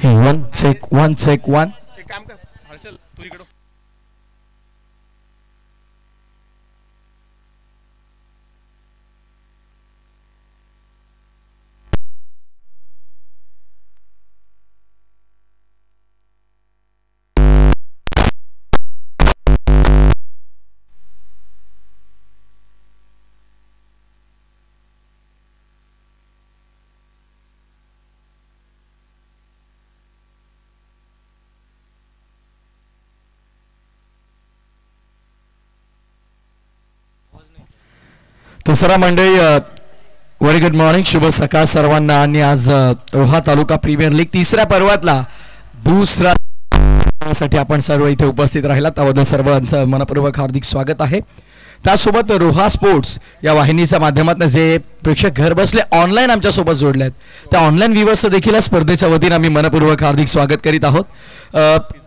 Hey, one check, one. एक काम कर हर्षल तू इकडं दुसरा मंडळी व्हेरी गुड मॉर्निंग, शुभ सकाळ सर्वांना. आणि आज रोहा तालुका प्रीमियर लीग तिसऱ्या पर्वातला दुसरा साठी आपण सर्व इथे उपस्थित राहिला त्याबद्दल सर्वांचं मनपूर्वक हार्दिक स्वागत आहे. त्यासोबत रोहा स्पोर्ट्स या वाहिनीच्या माध्यमातून जे प्रेक्षक घर बसले ऑनलाईन आमच्यासोबत जोडले आहेत त्या ऑनलाईन व्ह्यूअर्सचं देखील स्पर्धेच्या वतीने आम्ही मनपूर्वक हार्दिक स्वागत करीत आहोत.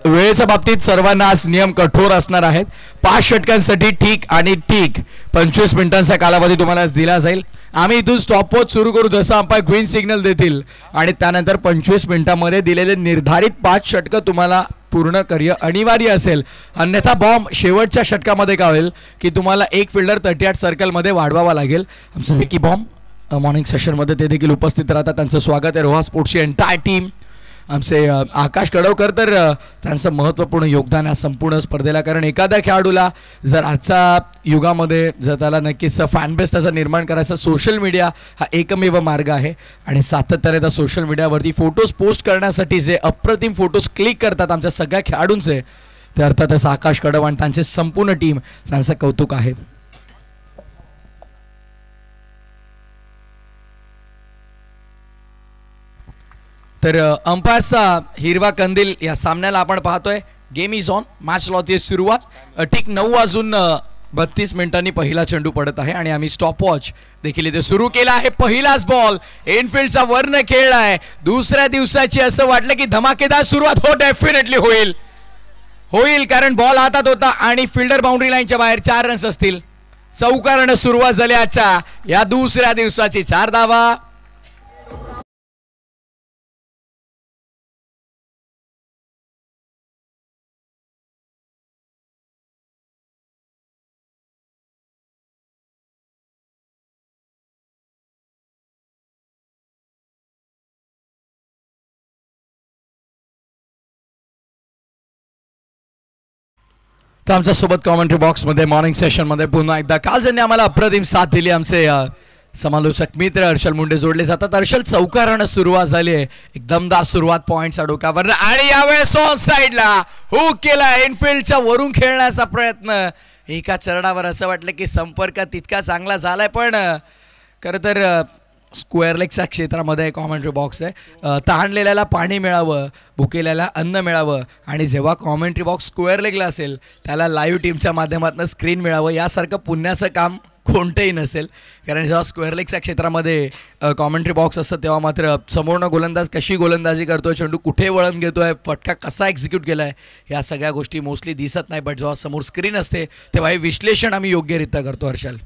वेळेच्या बाबतीत सर्वांना आज नियम कठोर असणार आहेत. 5 षटकांसाठी ठीक आणि ठीक 25 मिनिटांचा कालावधी तुम्हाला दिला जाईल. आम्ही इथून स्टॉपवॉच सुरू करू जसं अंपायर ग्रीन सिग्नल देतील आणि त्यानंतर 25 मिनिटांमध्ये दिलेले निर्धारित 5 षटकं तुम्हाला पूर्ण करणं अनिवार्य असेल. अन्यथा बॉम्ब शेवटच्या षटकामध्ये काय होईल की तुम्हाला एक फिल्डर 38 सर्कलमध्ये वाढवावा लागेल. आमचं विकी बॉम्ब मॉर्निंग सेशनमध्ये ते देखील उपस्थित राहतात. त्यांचं स्वागत आहे. रोहा स्पोर्ट्सची एंटायर टीम, आमचे आकाश कडवकर तर त्यांचं महत्त्वपूर्ण योगदान आहे संपूर्ण स्पर्धेला. कारण एखाद्या खेळाडूला जर आजच्या युगामध्ये जर त्याला नक्कीच फॅनबेस त्याचा निर्माण करायचा सोशल मीडिया हा एकमेव मार्ग आहे. आणि सातत्याने त्या सोशल मीडियावरती फोटोज पोस्ट करण्यासाठी जे अप्रतिम फोटोज क्लिक करतात आमच्या सगळ्या खेळाडूंचे ते अर्थातच आकाश कडव आणि त्यांचे संपूर्ण टीम त्यांचं कौतुक आहे. तर अंपायरचा हिरवा कंदील या सामन्याला आपण पाहतोय. गेम इज ऑन, मॅच लावते सुरुवात. ठीक 9:32 मिनिटांनी पहिला चेंडू पडत आहे आणि आम्ही स्टॉपवॉच देखील इथे सुरू केला आहे. पहिलाच बॉल इनफिल्डचा वर्ण खेळ आहे. दुसऱ्या दिवसाची असं वाटलं की धमाकेदार सुरुवात हो डेफिनेटली होईल कारण बॉल हातात होता आणि फिल्डर बाउंड्री लाईनच्या बाहेर 4 रन्स असतील. चौकारानं सुरुवात झाली आजच्या या दुसऱ्या दिवसाची. 4 धावा. तर आमच्या सोबत कॉमेंट्री बॉक्समध्ये मॉर्निंग सेशनमध्ये पुन्हा एकदा काल ज्यांनी आम्हाला अप्रतिम साथ दिली आमचे समालोचक मित्र हर्षल मुंडे जोडले जातात. हर्षल चौकारानं सुरुवात झाली आहे. एक दमदार सुरुवात पॉईंटचा डोक्यावर आणि यावेळेस ऑन साईडला हुक केला. इनफिल्डच्या वरून खेळण्याचा प्रयत्न एका चरणावर असं वाटलं की संपर्क तितका चांगला झालाय पण खरं तर स्क्वेअर लेगच्या क्षेत्रामध्ये कॉमेंट्री बॉक्स आहे. तहानलेल्याला पाणी मिळावं, भुकेल्याला अन्न मिळावं आणि जेव्हा कॉमेंट्री बॉक्स स्क्वेअर लेगला असेल त्याला लाईव्ह टीमच्या माध्यमातून स्क्रीन मिळावं यासारखं पुण्याचं काम कोणतंही नसेल. कारण जेव्हा स्क्वेअर लेगच्या क्षेत्रामध्ये कॉमेंट्री बॉक्स असतं तेव्हा मात्र समोरनं गोलंदाज कशी गोलंदाजी करतोय, चेंडू कुठे वळण घेतोय, फटका कसा एक्झिक्यूट केला आहे या सगळ्या गोष्टी मोस्टली दिसत नाही. बट जेव्हा समोर स्क्रीन असते तेव्हा हे विश्लेषण आम्ही योग्यरित्या करतो. हर्षल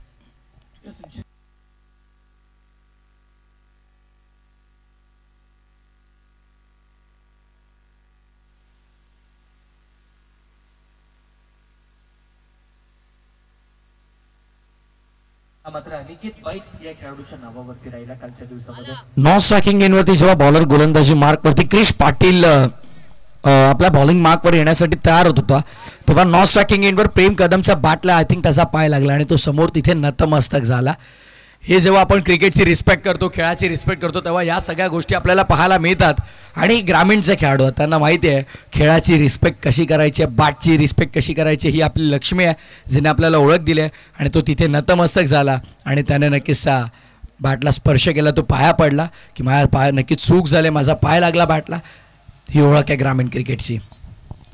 नॉन स्ट्रायकिंग एंडवरती जेव्हा बॉलर गोलंदाजी मार्कवरती क्रिश पाटील आपल्या बॉलिंग मार्कवर येण्यासाठी तयार होत होता तेव्हा नॉन स्ट्रायकिंग एंडवर प्रेम कदमच्या बॅटला आय थिंक त्याचा पाय लागला आणि तो समोर तिथे नतमस्तक झाला. हे जेव्हा आपण क्रिकेटची रिस्पेक्ट करतो, खेळाची रिस्पेक्ट करतो तेव्हा या सगळ्या गोष्टी आपल्याला पाहायला मिळतात. आणि ग्रामीणचे खेळाडू त्यांना माहिती आहे खेळाची रिस्पेक्ट कशी करायची आहे, बॅटची रिस्पेक्ट कशी करायची ही आपली लक्ष्मी आहे जिने आपल्याला ओळख दिली आहे. आणि तो तिथे नतमस्तक झाला आणि त्याने नक्कीच बॅटला स्पर्श केला, तो पाया पडला की माझ्या पाय नक्कीच चूक झाले, माझा पाय लागला बॅटला. ही ओळख आहे ग्रामीण क्रिकेटची.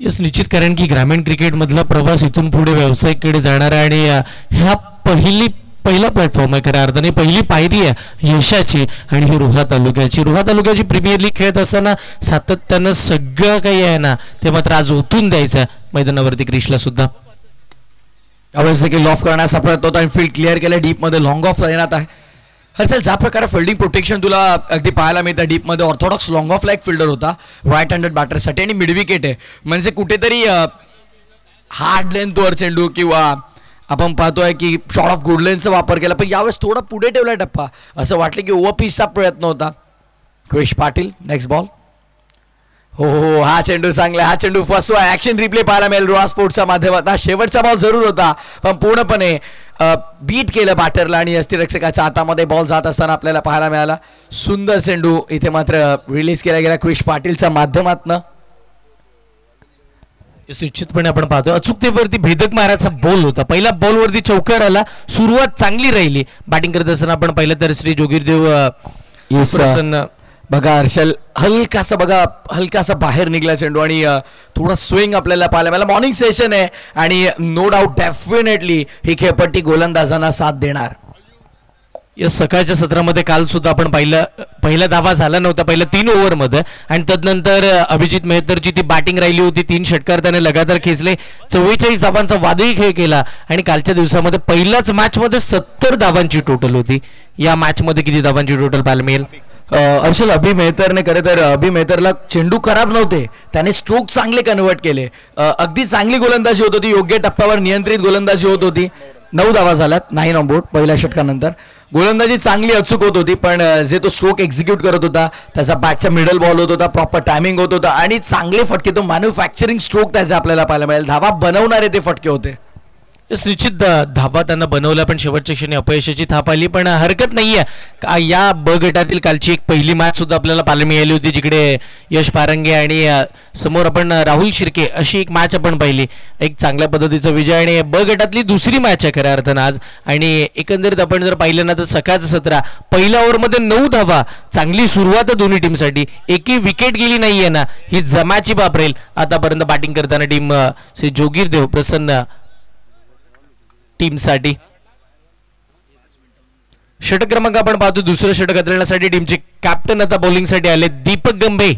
यस निश्चित, कारण की ग्रामीण क्रिकेटमधला प्रवास इथून पुढे व्यावसायिककडे जाणार आहे आणि ह्या पहिला प्लॅटफॉर्म आहे खऱ्या अर्थाने, पहिली पायरी आहे यशाची. आणि ही रोहा तालुक्याची प्रीमियर लीग खेळत असताना सातत्यानं सगळं काही आहे ना ते मात्र आज ओतून द्यायचं मैदानावरती क्रिशला सुद्धा. यावेळेस देखील ऑफ करण्याचा प्रयत्न होता. फील्ड क्लिअर केलं, डीपमध्ये लॉंग ऑफ तैनात आहे. हर्षल, ज्या प्रकारे फिल्डिंग प्रोटेक्शन तुला अगदी पाहायला मिळतं डीपमध्ये, orthodox long off like fielder होता राईट हँडेड बॅटरसाठी आणि मिड विकेट आहे, म्हणजे कुठेतरी हार्ड लेंथवर चेंडू किंवा आपण पाहतोय की शॉर्ट ऑफ गुड लेन्सचा वापर केला, पण यावेळेस थोडा पुढे ठेवला टप्पा, असं वाटलं की ओव्हरपिचचा प्रयत्न होता. Krish Patil next ball. हो हो, हा चेंडू चांगला, हा चेंडू फसवा. ऍक्शन रिप्ले पाहायला मिळेल रोहा स्पोर्ट्सच्या माध्यमातून. शेवटचा बॉल जरूर होता पण पूर्णपणे बीट केलं बॅटरला आणि यष्टीरक्षकाच्या हातामध्ये बॉल जात असताना आपल्याला पाहायला मिळाला. सुंदर चेंडू इथे मात्र रिलीज केला गेला क्रिश पाटीलच्या माध्यमातून. निश्चितपणे आपण पाहतो अचूकतेवरती भेदक मारायचा बॉल होता. पहिला बॉलवरती चौकार आला, सुरुवात चांगली राहिली बॅटिंग करत असताना. आपण पाहिलं तर श्री जोगीरदेव प्रसन्न बघा हर्षल, हलकासा बाहेर निघला चेंडू आणि थोडा स्विंग आपल्याला पाहायला मिळाला. मॉर्निंग सेशन आहे आणि नो डाऊट डेफिनेटली ही खेळपट्टी गोलंदाजांना साथ देणार. या सकाळच्या सत्रामध्ये काल सुद्धा आपण पहिला धावा झाला नव्हता पहिल्या 3 ओव्हरमध्ये आणि तदनंतर अभिजित मेहतरची ती बॅटिंग राहिली होती. 3 षटकार त्याने लगातार खेचले, 44 धावांचा वादळी खेळ केला आणि कालच्या दिवसामध्ये पहिल्याच मॅचमध्ये 70 धावांची टोटल होती. या मॅचमध्ये किती धावांची टोटल पाहायला मिळेल? हर्षल, अभि मेहतरने खरे तर अभि मेहतरला चेंडू खराब नव्हते, त्याने स्ट्रोक चांगले कन्वर्ट केले. अगदी चांगली गोलंदाजी होत होती, योग्य टप्प्यावर नियंत्रित गोलंदाजी होत होती. 9 धावा झाल्यात 9 ऑन बोर्ड पहिल्या षटकानंतर. गोलंदाजी चांगली अचूक होत होती पण जे तो स्ट्रोक एक्झिक्यूट करत होता त्याचा बॅटचा मिडल बॉल होत होता, प्रॉपर टायमिंग होत होता आणि चांगले फटके, तो मॅन्युफॅक्चरिंग स्ट्रोक त्याचे आपल्याला पाहायला मिळेल. धावा बनवणारे ते फटके होते. निश्चित धावा त्यांना बनवल्या पण शेवटच्या क्षणी अपयशाची थाप आली, पण हरकत नाहीये. या ब गटातील कालची एक पहिली मॅच सुद्धा आपल्याला पाहायला मिळाली होती जिकडे यश पारंगे आणि समोर आपण राहुल शिर्के अशी एक मॅच आपण पाहिली. एक चांगल्या पद्धतीचा विजय आणि ब गटातली दुसरी मॅच आहे खऱ्या अर्थानं आज. आणि एकंदरीत आपण जर पाहिलं ना तर सकाळचं 17 पहिल्या ओव्हरमध्ये 9 धावा, चांगली सुरुवात दोन्ही टीमसाठी. एकही विकेट गेली नाहीये ना, ही जमाची बाप राहील आतापर्यंत बॅटिंग करताना टीम श्री जोगीरदेव प्रसन्न टीमसाठी. षटक क्रमांक आपण पाहतो, दुसरं षटक हाताळण्यासाठी टीमचे कॅप्टन आता बॉलिंगसाठी आले दीपक गंभे.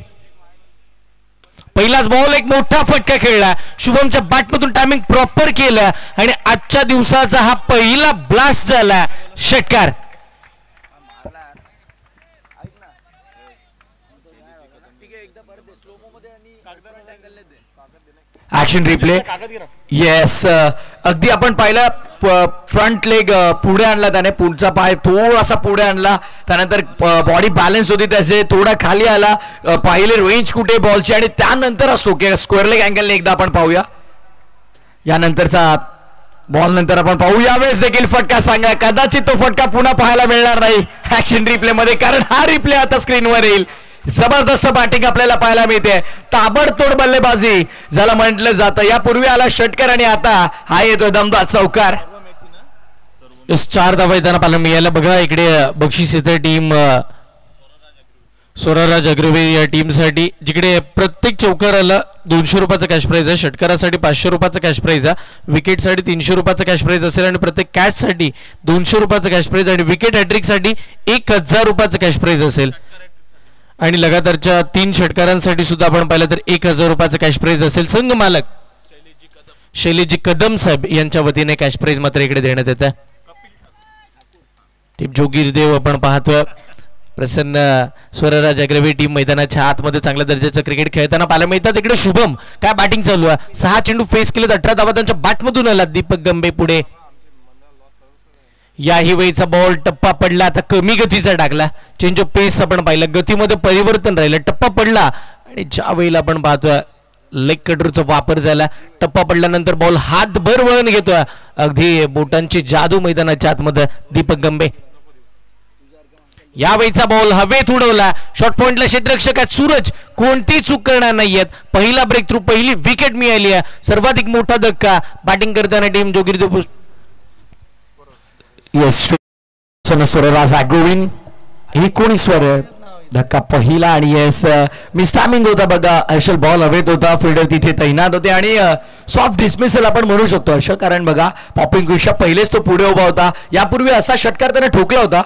पहिलाच बॉल एक मोठा फटका खेळला, शुभमच्या बॅटमधून टायमिंग प्रॉपर केलं आणि आजच्या दिवसाचा हा पहिला ब्लास्ट झाला षटकार. Action replay. येस, अगदी आपण पाहिलं फ्रंट लेग पुढे आणला त्याने, पुढचा पाय थोडासा पुढे आणला, त्यानंतर बॉडी बॅलन्स होती त्याचे, थोडा खाली आला, पाहिले रेंज कुठे बॉलची आणि त्यानंतर हा स्ट्रोक स्क्वेअर लेग अँगलने एकदा आपण पाहूया. यानंतरचा बॉल नंतर आपण पाहू. यावेळेस देखील फटका सांगा, कदाचित तो फटका पुन्हा पाहायला मिळणार नाही ऍक्शन रिप्ले मध्ये, कारण हा रिप्ले आता स्क्रीनवर येईल. जबरदस्त बॅटिंग आपल्याला पाहायला मिळते, ताबडतोड बल्लेबाजी ज्याला म्हटलं जातं. यापूर्वी आला षटकार आणि आता हा येतोय दमदार चौकार. 4 धावा येताना पाहायला मिळाल्या. बघा इकडे बक्षीस येते टीम स्वराराज अग्रवे या टीमसाठी, जिकडे प्रत्येक चौकाराला 200 रुपयाचा कॅश प्राईज आहे, षटकारासाठी 500 रुपयाचा कॅश प्राईज आहे, विकेटसाठी 300 रुपयाचा कॅश प्राईज असेल आणि प्रत्येक कॅचसाठी 200 रुपयाचा कॅश प्राईज आणि विकेट हॅट्रिकसाठी 1000 रुपयाचा कॅश प्राईज असेल. आणि लगातारच्या 3 षटकारांसाठी सुद्धा आपण पाहिलं तर 1000 रुपयाचा कॅश प्राईज असेल. संघ मालक शैलेशजी कदम साहेब यांच्या वतीने कॅश प्राईज मात्र इकडे देण्यात येतं. टीम जोगीरदेव आपण पाहतोय, प्रसन्न स्वरराज अग्रवे टीम मैदानाच्या आतमध्ये चांगल्या दर्जाचं क्रिकेट खेळताना पाहायला मिळतात. इकडे शुभम काय बॅटिंग चालू आहे, 6 चेंडू फेस केलेत, 18 धावा त्यांच्या बॅटमधून आला. दीपक गंभे पुढे, याही वेळीचा बॉल टप्पा पडला, आता कमी गतीचा टाकला. चेंज ऑफ पेस आपण पाहिलं, गतीमध्ये परिवर्तन राहिलं, टप्पा पडला आणि ज्या वेळेला आपण पाहतोय लेग कटरचा वापर झाला, टप्पा पडल्यानंतर बॉल हातभर वळण घेतोय, अगदी बोटांची जादू मैदानाच्या आतमध्ये दीपक गंभे. यावेळीचा बॉल हवेत उडवला, शॉर्ट पॉइंटला क्षेत्ररक्षक आहेत सूरज, कोणती चूक करणार नाहीयेत. पहिला ब्रेक थ्रू, पहिली विकेट मिळाली आहे, सर्वाधिक मोठा धक्का बॅटिंग करताना टीम जोगीरदेव. येस, स्वरराज अग्रवीन 19 धक्का पहिला आणि येस मिस टायमिंग होता बघा हर्षल, बॉल हवेत होता, फिल्डर तिथे तैनात होते आणि सॉफ्ट डिसमिसल आपण म्हणू शकतो हर्षल, कारण बघा पॉपिंग क्रिशा पहिलेच तो पुढे उभा होता, यापूर्वी असा षटकार त्याने ठोकला होता.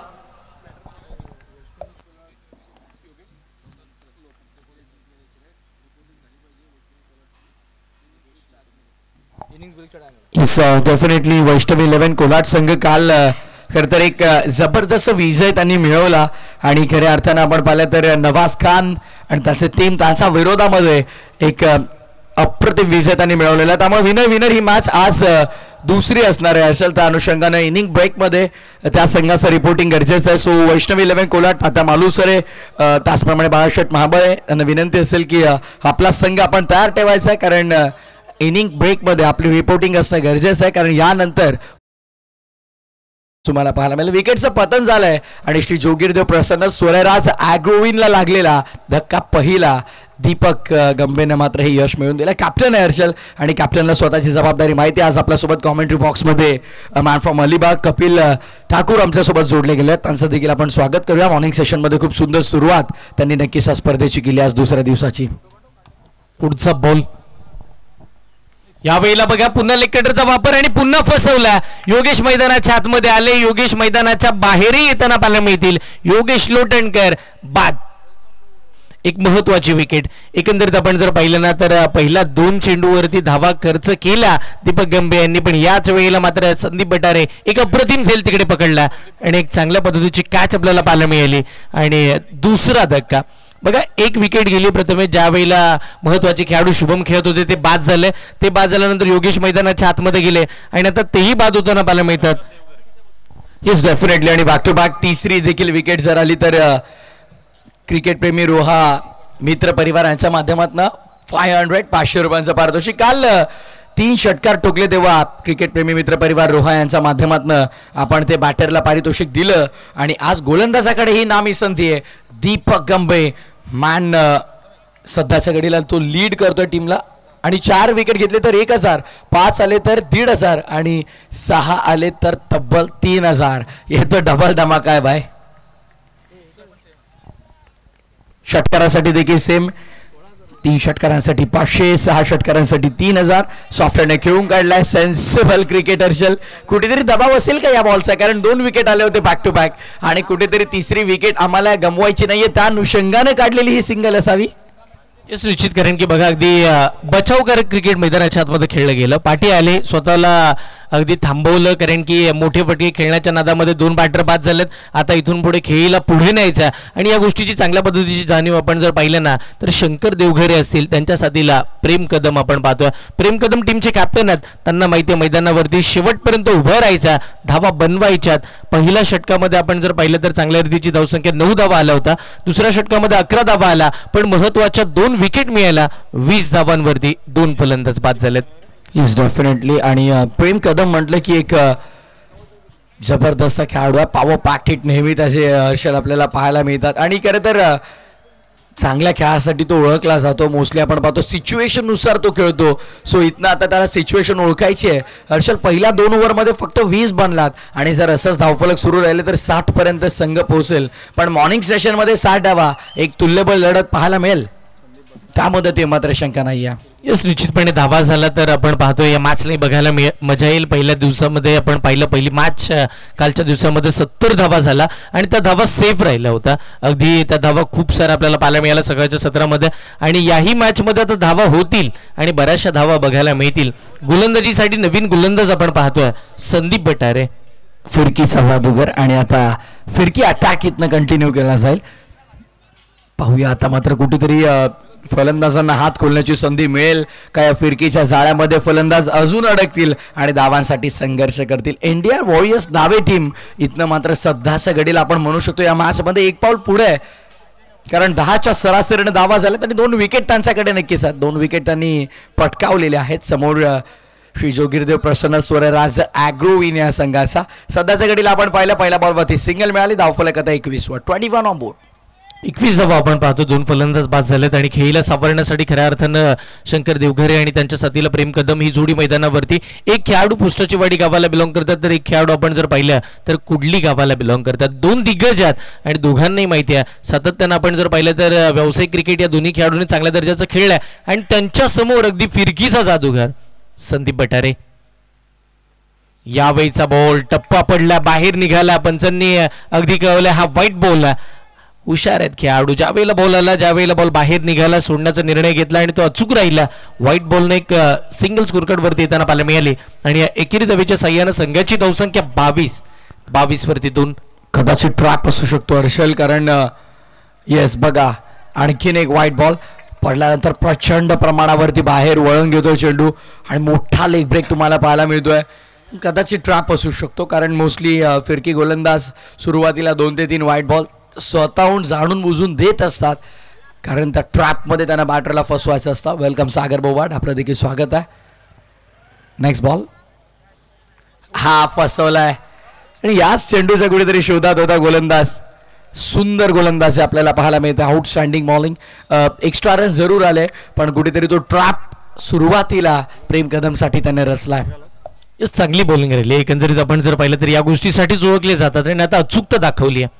डेफिनेटली वैष्णव 11 कोलाट संघ काल खरं तर एक जबरदस्त विजय त्यांनी मिळवला आणि खऱ्या अर्थानं आपण पाहिलं तर नवाज खान आणि त्याचे टीम त्यांच्या विरोधामध्ये एक अप्रतिम विजय त्यांनी मिळवलेला. त्यामुळे विनर ही मॅच आज दुसरी असणार आहे. असेल त्या अनुषंगाने इनिंग ब्रेकमध्ये त्या संघाचं रिपोर्टिंग गरजेचं आहे. सो वैष्णवी 11 कोलाट आता मालुसरे त्याचप्रमाणे बाळाशेठ महाबळे यांना विनंती असेल की आपला संघ आपण तयार ठेवायचा आहे, कारण इनिंग ब्रेकमध्ये आपली रिपोर्टिंग असणं गरजेचं आहे, कारण यानंतर तुम्हाला पाहायला मिळेल विकेटचं पतन झालंय आणि श्री जोगीरदेव प्रसन्न स्वरराज ॲग्रोविनला लागलेला धक्का पहिला. दीपक गंभेनं मात्र हे यश मिळवून दिलं. कॅप्टन आहे हर्षल आणि कॅप्टनला स्वतःची जबाबदारी माहिती. आज आपल्यासोबत कॉमेंट्री बॉक्समध्ये मॅन फ्रॉम अलिबाग कपिल ठाकूर आमच्यासोबत जोडले गेले आहेत. त्यांचं देखील आपण स्वागत करूया. मॉर्निंग सेशनमध्ये खूप सुंदर सुरुवात त्यांनी नक्कीच स्पर्धेची केली आज दुसऱ्या दिवसाची. पुढचा बॉल यावेळेला बघा पुन्हा लेग कटरचा वापर आणि पुन्हा फसवला. योगेश मैदानाच्या आतमध्ये आले, योगेश मैदानाच्या बाहेरही येताना पाहायला मिळतील. योगेश लोटणकर बाद. एक महत्वाची विकेट. एकंदरीत आपण जर पाहिलं ना तर पहिला 2 चेंडूवरती धावा खर्च केला दीपक गंभे यांनी, पण याच वेळेला मात्र संदीप बटारे एक अप्रतिम झेल तिकडे पकडला आणि एक चांगल्या पद्धतीची कॅच आपल्याला पाहायला मिळाली. आणि दुसरा धक्का बघा, एक विकेट गेली प्रथमे. ज्या वेळेला महत्वाचे खेळाडू शुभम खेळत होते ते बाद झाले. ते बाद झाल्यानंतर योगेश मैदानाच्या आतमध्ये गेले आणि आता तेही बाद होताना पाहायला मिळतात. Yes definitely. आणि बॅक टू बॅक तिसरी देखील विकेट जर आली तर क्रिकेटप्रेमी रोहा मित्र परिवार यांच्या माध्यमातून 500 रुपयांचं पारितोषिक. काल 3 षटकार ठोकले तेव्हा क्रिकेटप्रेमी मित्र परिवार रोहा यांच्या माध्यमातून आपण ते बॅटरला पारितोषिक दिलं आणि आज गोलंदाजाकडे ही नामी संधी आहे. दीपक गंभे मॅन सध्याच्या घडीला तो लीड करतोय टीमला आणि 4 विकेट घेतले तर 1000, 5 आले तर 1500 आणि 6 आले तर तब्बल 3000. येतो डबल धमाका आहे बाय. षटकारासाठी देखील सेम. 3 षटकारांसाठी 500, 6 षटकारांसाठी 3000. सॉफ्टवेअरने खेळून काढलाय. Sensible cricket Harshal. कुठेतरी दबाव असेल का या बॉलचा, कारण 2 विकेट आले होते बॅक टू बॅक आणि कुठेतरी तिसरी विकेट आम्हाला गमवायची नाहीये, त्या अनुषंगाने काढलेली ही सिंगल असावी. येस निश्चित करेन की बघा अगदी बचावकारक क्रिकेट मैदानाच्या आतमध्ये खेळलं गेलं. पाठी आले, स्वतःला अगदी थांबवलं, कारण की मोठे फटके खेळण्याच्या नादामध्ये 2 बॅटर बाद झालेत. आता इथून पुढे खेळीला पुढे न्यायचा आणि या गोष्टीची चांगल्या पद्धतीची जाणीव आपण जर पाहिलं ना तर शंकर देवघरे असतील, त्यांच्या साथीला प्रेम कदम आपण पाहतोय. प्रेम कदम टीमचे कॅप्टन आहेत. त्यांना माहिती आहे मैदानावरती शेवटपर्यंत उभं राहायचा, धावा बनवायच्यात. पहिल्या षटकामध्ये आपण जर पाहिलं तर चांगल्या रीतीची धावसंख्या 9 धावा आला होता. दुसऱ्या षटकामध्ये 11 धावा आला, पण महत्वाच्या 2 विकेट मिळायला 20 धावांवरती 2 फलंदाज बाद झालेत. Yes definitely. आणि प्रेम कदम म्हटलं की एक जबरदस्त खेळाडू आहे. पॉवर पॅक्ट हिट नेहमी त्याचे हर्षल आपल्याला पाहायला मिळतात आणि खरं तर चांगल्या खेळासाठी तो ओळखला जातो. मोस्टली आपण पाहतो सिच्युएशननुसार तो खेळतो. सो इथनं आता त्याला सिच्युएशन ओळखायची आहे. हर्षल पहिल्या 2 ओव्हरमध्ये फक्त 20 बनलात आणि जर असंच धावफलक सुरू राहिले तर 60 पर्यंत संघ पोहोचेल. पण मॉर्निंग सेशनमध्ये 60 धावा एक तुल्यबळ लढत पाहायला मिळेल, त्यामध्ये ते मात्र शंका नाही आहे. येस निश्चितपणे धावा झाला तर आपण पाहतो या मॅचला बघायला मजा येईल. पहिल्या दिवसामध्ये आपण पाहिलं पहिली मॅच कालच्या दिवसामध्ये 70 धावा झाला आणि त्या धावा सेफ राहिल्या होता. अगदी त्या धावा खूप साऱ्या आपल्याला पाहायला मिळाल्या सगळ्याच्या सत्रामध्ये आणि याही मॅचमध्ये आता धावा होतील आणि बऱ्याचशा धावा बघायला मिळतील. गोलंदाजीसाठी नवीन गोलंदाज आपण पाहतोय संदीप बटारे, फिरकीचा जादूगर आणि आता फिरकी अटॅक इथनं कंटिन्यू केला जाईल. पाहूया आता मात्र कुठेतरी फलंदाजांना हात खोलण्याची संधी मिळेल का, या फिरकीच्या जाळ्यामध्ये फलंदाज अजून अडकतील आणि धावांसाठी संघर्ष करतील. इंडिया वॉरियर्स नावे टीम इथनं मात्र सध्याच्या घडीला आपण म्हणू शकतो या मॅचमध्ये एक पाऊल पुढे आहे, कारण 10च्या सरासरीने धावा झाल्यात आणि 2 विकेट त्यांच्याकडे नक्कीच आहेत. 2 विकेट त्यांनी पटकावलेले आहेत. समोर श्री जोगीरदेव प्रसन्न स्वरराज ॲग्रोविन या संघाचा. सध्याच्या घडीला आपण पाहिलं पहिल्या बॉलवरती सिंगल मिळाली. धावफलक आता 21 वर 21 ऑन बोर्ड. 21 धावा आपण पाहतो. 2 फलंदाज बाद झालेत आणि खेळीला सावरण्यासाठी खऱ्या अर्थानं शंकर देवघरे आणि त्यांच्या साथीला प्रेम कदम ही जोडी मैदानावरती. एक खेळाडू पुष्टाची वाडी गावाला बिलॉंग करतात तर एक खेळाडू आपण जर पाहिलं तर कुडली गावाला बिलॉंग करतात. 2 दिग्गज आहेत आणि दोघांनाही माहिती आहे. सातत्यानं आपण जर पाहिलं तर व्यावसायिक क्रिकेट या दोन्ही खेळाडूंनी चांगल्या दर्जाचं खेळलंय आणि त्यांच्या समोर अगदी फिरकीचा जादूगार संदीप बटारे. यावेळीचा बॉल टप्पा पडला, बाहेर निघाला. पंचांनी अगदी कळवलं हा व्हाईट बॉल. हुशार आहेत खेळाडू. ज्या वेळेला बॉल आला, ज्या वेळेला बॉल बाहेर निघाला, सोडण्याचा निर्णय घेतला आणि तो अचूक राहिला. व्हाईट बॉलने एक सिंगल स्कोरकार्ड वरती येताना पाहायला मिळाली आणि एकेरी धावेच्या साह्यानं संघाची धावसंख्या 22. 22 वरती 2. कदाचित ट्रॅप असू शकतो हर्षल, कारण येस बघा आणखीन एक व्हाईट बॉल पडल्यानंतर प्रचंड प्रमाणावरती बाहेर वळण घेतोय चेंडू आणि मोठा लेग ब्रेक तुम्हाला पाहायला मिळतोय. कदाचित ट्रॅप असू शकतो, कारण मोस्टली फिरकी गोलंदाज सुरुवातीला 2 ते 3 व्हाईट बॉल स्वतःहून जाणून बुजून देत असतात, कारण त्या ट्रॅपमध्ये त्यांना बॅटरला फसवायचं असतं. वेलकम सागर बोवाट, आपलं देखील स्वागत आहे. नेक्स्ट बॉल हा फसवलाय आणि याच चेंडूचा कुठेतरी शोधात होता गोलंदाज. सुंदर गोलंदाज आपल्याला पाहायला मिळते. Outstanding bowling. एक्स्ट्रा रन जरूर आले, पण कुठेतरी तो ट्रॅप सुरुवातीला प्रेम कदमसाठी त्याने रचलाय. चांगली बॉलिंग राहिली एकंदरीत. आपण जर पाहिलं तर या गोष्टीसाठीच ओळखले जातात आणि आता अचूकता दाखवली आहे.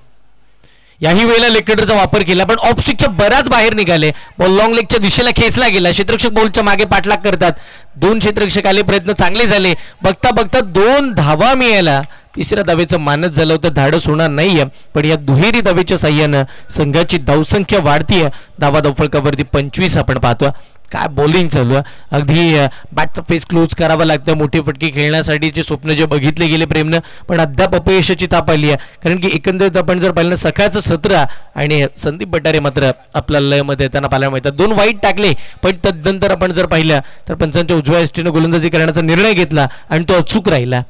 याही वेळेला लेग कटरचा वापर केला, पण ऑफ स्टिकच्या बऱ्याच बाहेर निघाले. बॉल लॉंग लेगच्या दिशेला खेचला गेला. क्षेत्ररक्षक बॉलच्या मागे पाठलाग करतात. 2 क्षेत्ररक्षक आले, प्रयत्न चांगले झाले. बघता बघता 2 धावा मिळाला. तिसऱ्या धावेचं मानत झालं होतं, धाडस होणार नाहीये, पण या दुहेरी धावेच्या साह्यानं संघाची धावसंख्या वाढतीये. धावा धावफलकावरती 25 आपण पाहतो. काय बॉलिंग चालू आहे. अगदी बॅटचा फेस क्लोज करावा लागतं मोठे फटके खेळण्यासाठीचे स्वप्न जे बघितले गेले प्रेमनं, पण अद्याप अपयशाची ताप आली आहे. कारण की एकंदरीत आपण जर पाहिलं सकाळचं 17 आणि संदीप बटारे मात्र आपल्या लयमध्ये येताना पाहायला मिळतात. 2 वाईट टाकले, पण तदनंतर आपण जर पाहिलं तर पंचांच्या उजव्या एसटीनं गोलंदाजी करण्याचा निर्णय घेतला आणि तो अचूक राहिला.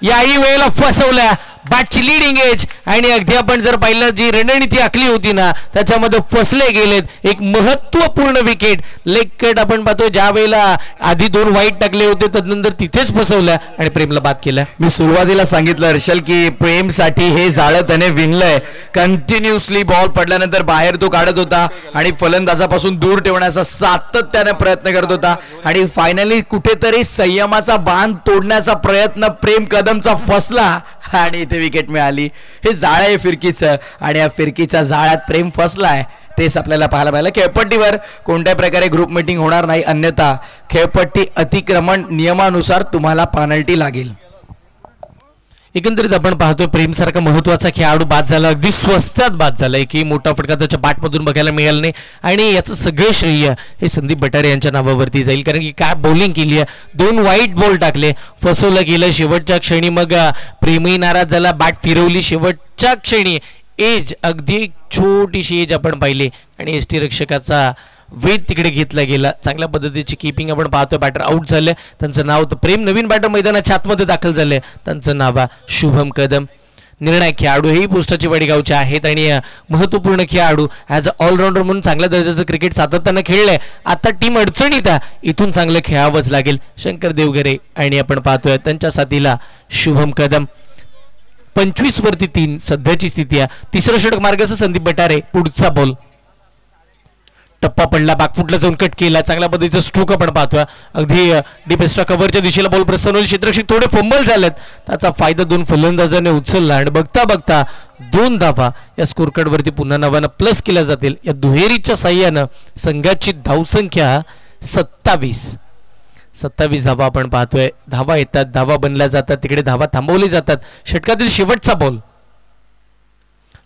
याही वेळेला फसवल्या बॅटची लिडिंग एज, आणि अगदी आपण जर पाहिलं जी रणनीती आखली होती ना त्याच्यामध्ये फसले गेलेत. एक महत्वपूर्ण विकेट. लेग कट आपण पाहतो, ज्या वेळेला आधी 2 वाईट टाकले होते तदनंतर तिथेच फसवल्या आणि प्रेमला बाद केला. मी सुरुवातीला सांगितलं हर्षल की प्रेमसाठी हे जाळं त्याने विणलंय. कंटिन्युअसली बॉल पडल्यानंतर बाहेर तो काढत होता आणि फलंदाजापासून दूर ठेवण्याचा सातत्याने प्रयत्न करत होता आणि फायनली कुठेतरी संयमाचा बांध तोडण्याचा प्रयत्न प्रेम कदमचा फसला आणि इथे विकेट मिळाली. हे जाळं आहे फिरकीचं आणि या फिरकीच्या जाळ्यात प्रेम फसलाय. तेच आपल्याला पाहायला मिळालं. खेळपट्टीवर कोणत्या प्रकारे ग्रुप मीटिंग होणार नाही, अन्यथा खेळपट्टी अतिक्रमण नियमानुसार तुम्हाला पेनल्टी लागेल. एकंदरीत आपण पाहतोय प्रेमसारखा महत्वाचा खेळाडू बाद झाला, अगदी स्वस्तात बाद झालाय की मोठा फटका त्याच्या बॅटमधून बघायला मिळाला नाही. आणि याचं सगळं श्रेय हे संदीप बटारे यांच्या नावावरती जाईल, कारण की काय बॉलिंग केली आहे. 2 वाईट बॉल टाकले, फसवलं गेलं. शेवटच्या क्षणी मग प्रेमही नाराज झाला, बॅट फिरवली. शेवटच्या क्षणी एज, अगदी छोटीशी एज आपण पाहिली आणि एसटी रक्षकाचा वेध तिकडे घेतला गेला. चांगल्या पद्धतीची कीपिंग आपण पाहतोय. बॅटर आउट झाले. त्यांचं नाव तर प्रेम नवीन बॅटर मैदानाच्या आतमध्ये दाखल झाले. त्यांचं नाव शुभम कदम. निर्णायक खेळाडू हेही पोस्टाची वडगावचे आहेत आणि महत्वपूर्ण खेळाडू ॲज अ ऑलराऊंडर म्हणून चांगल्या दर्जाचं क्रिकेट सातत्यानं खेळलंय. आता टीम अडचणीत आहे, इथून चांगलं खेळावंच लागेल. शंकर देवगरे आणि आपण पाहतोय त्यांच्या साथीला शुभम कदम. 25 वरती 3 सध्याची स्थिती आहे. तिसरं षटक मार्गाचं संदीप बटारे. पुढचा बॉल टप्पा पडला, बॅकफुटला जाऊन कट केला. चांगल्या पद्धतीचं स्ट्रोक आपण पाहतोय. अगदी डीप एक्स्ट्रा कव्हरच्या दिशेला बॉल प्रस्थान होईल. क्षेत्ररक्षक थोडे फंबल झालेत, त्याचा फायदा 2 फलंदाजांनी उचलला आणि बघता बघता 2 धावा या स्कोर कार्डवरती पुन्हा नव्यानं प्लस केल्या जातील. या दुहेरीच्या साह्यानं संघाची धावसंख्या 27 धावा आपण पाहतोय. धावा येतात, धावा बनल्या जातात, तिकडे धावा थांबवली जातात. षटकातील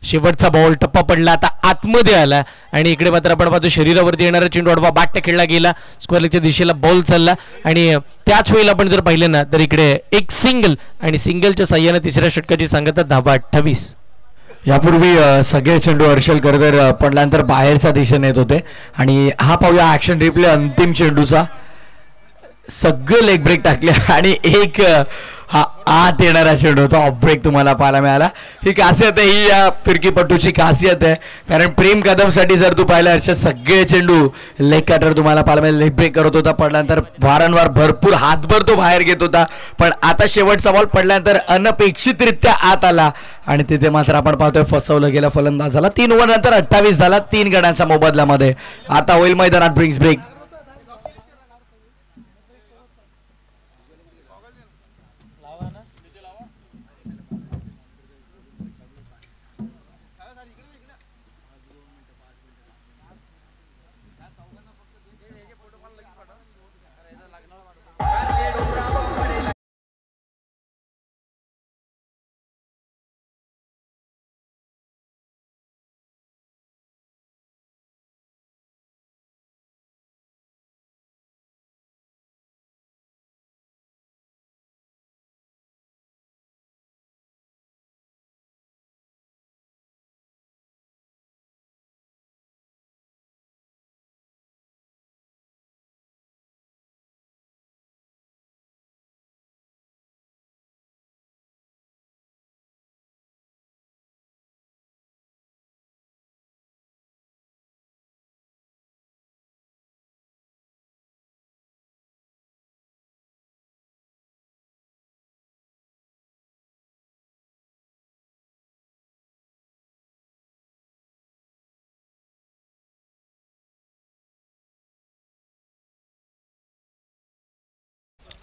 शेवटचा बॉल टप्पा पडला, आता आतमध्ये आला आणि इकडे मात्र आपण पाहतो शरीरावरती येणारा चेंडू अडवा बॅट खेळला गेला. स्क्वेअर लेगच्या दिशेला बॉल चालला आणि त्याच वेळेला आपण जर पाहिलं ना तर इकडे एक सिंगल आणि सिंगलच्या साह्याने तिसऱ्या षटकाची सांगता धावा 28. यापूर्वी सगळे चेंडू हर्षल करतर पडल्यानंतर बाहेरच्या दिशेने येत होते आणि हा पाहूया ऍक्शन रिप्ले अंतिम चेंडूचा. सगळे लेग ब्रेक टाकले आणि एक हा आत येणारा चेंडू होता, ऑफ ब्रेक तुम्हाला पाहायला मिळाला. ही खासियत आहे, ही या फिरकीपट्टूची खासियत आहे. कारण प्रेम कदमसाठी जर तू पाहिलं हर्षद सगळे चेंडू लेग कटर तुम्हाला पाहायला मिळाला. लेग ब्रेक करत होता, पडल्यानंतर वारंवार भरपूर हातभर तो बाहेर घेत होता, पण आता शेवटचा बॉल पडल्यानंतर अनपेक्षितरित्या आत आला आणि तिथे मात्र आपण पाहतोय फसवलं गेलं फलंदाजाला. 3 ओव्हर नंतर 28 झाला 3 गड्यांच्या मोबदल्यामध्ये. आता होईल मैदानात ड्रिंक्स ब्रेक.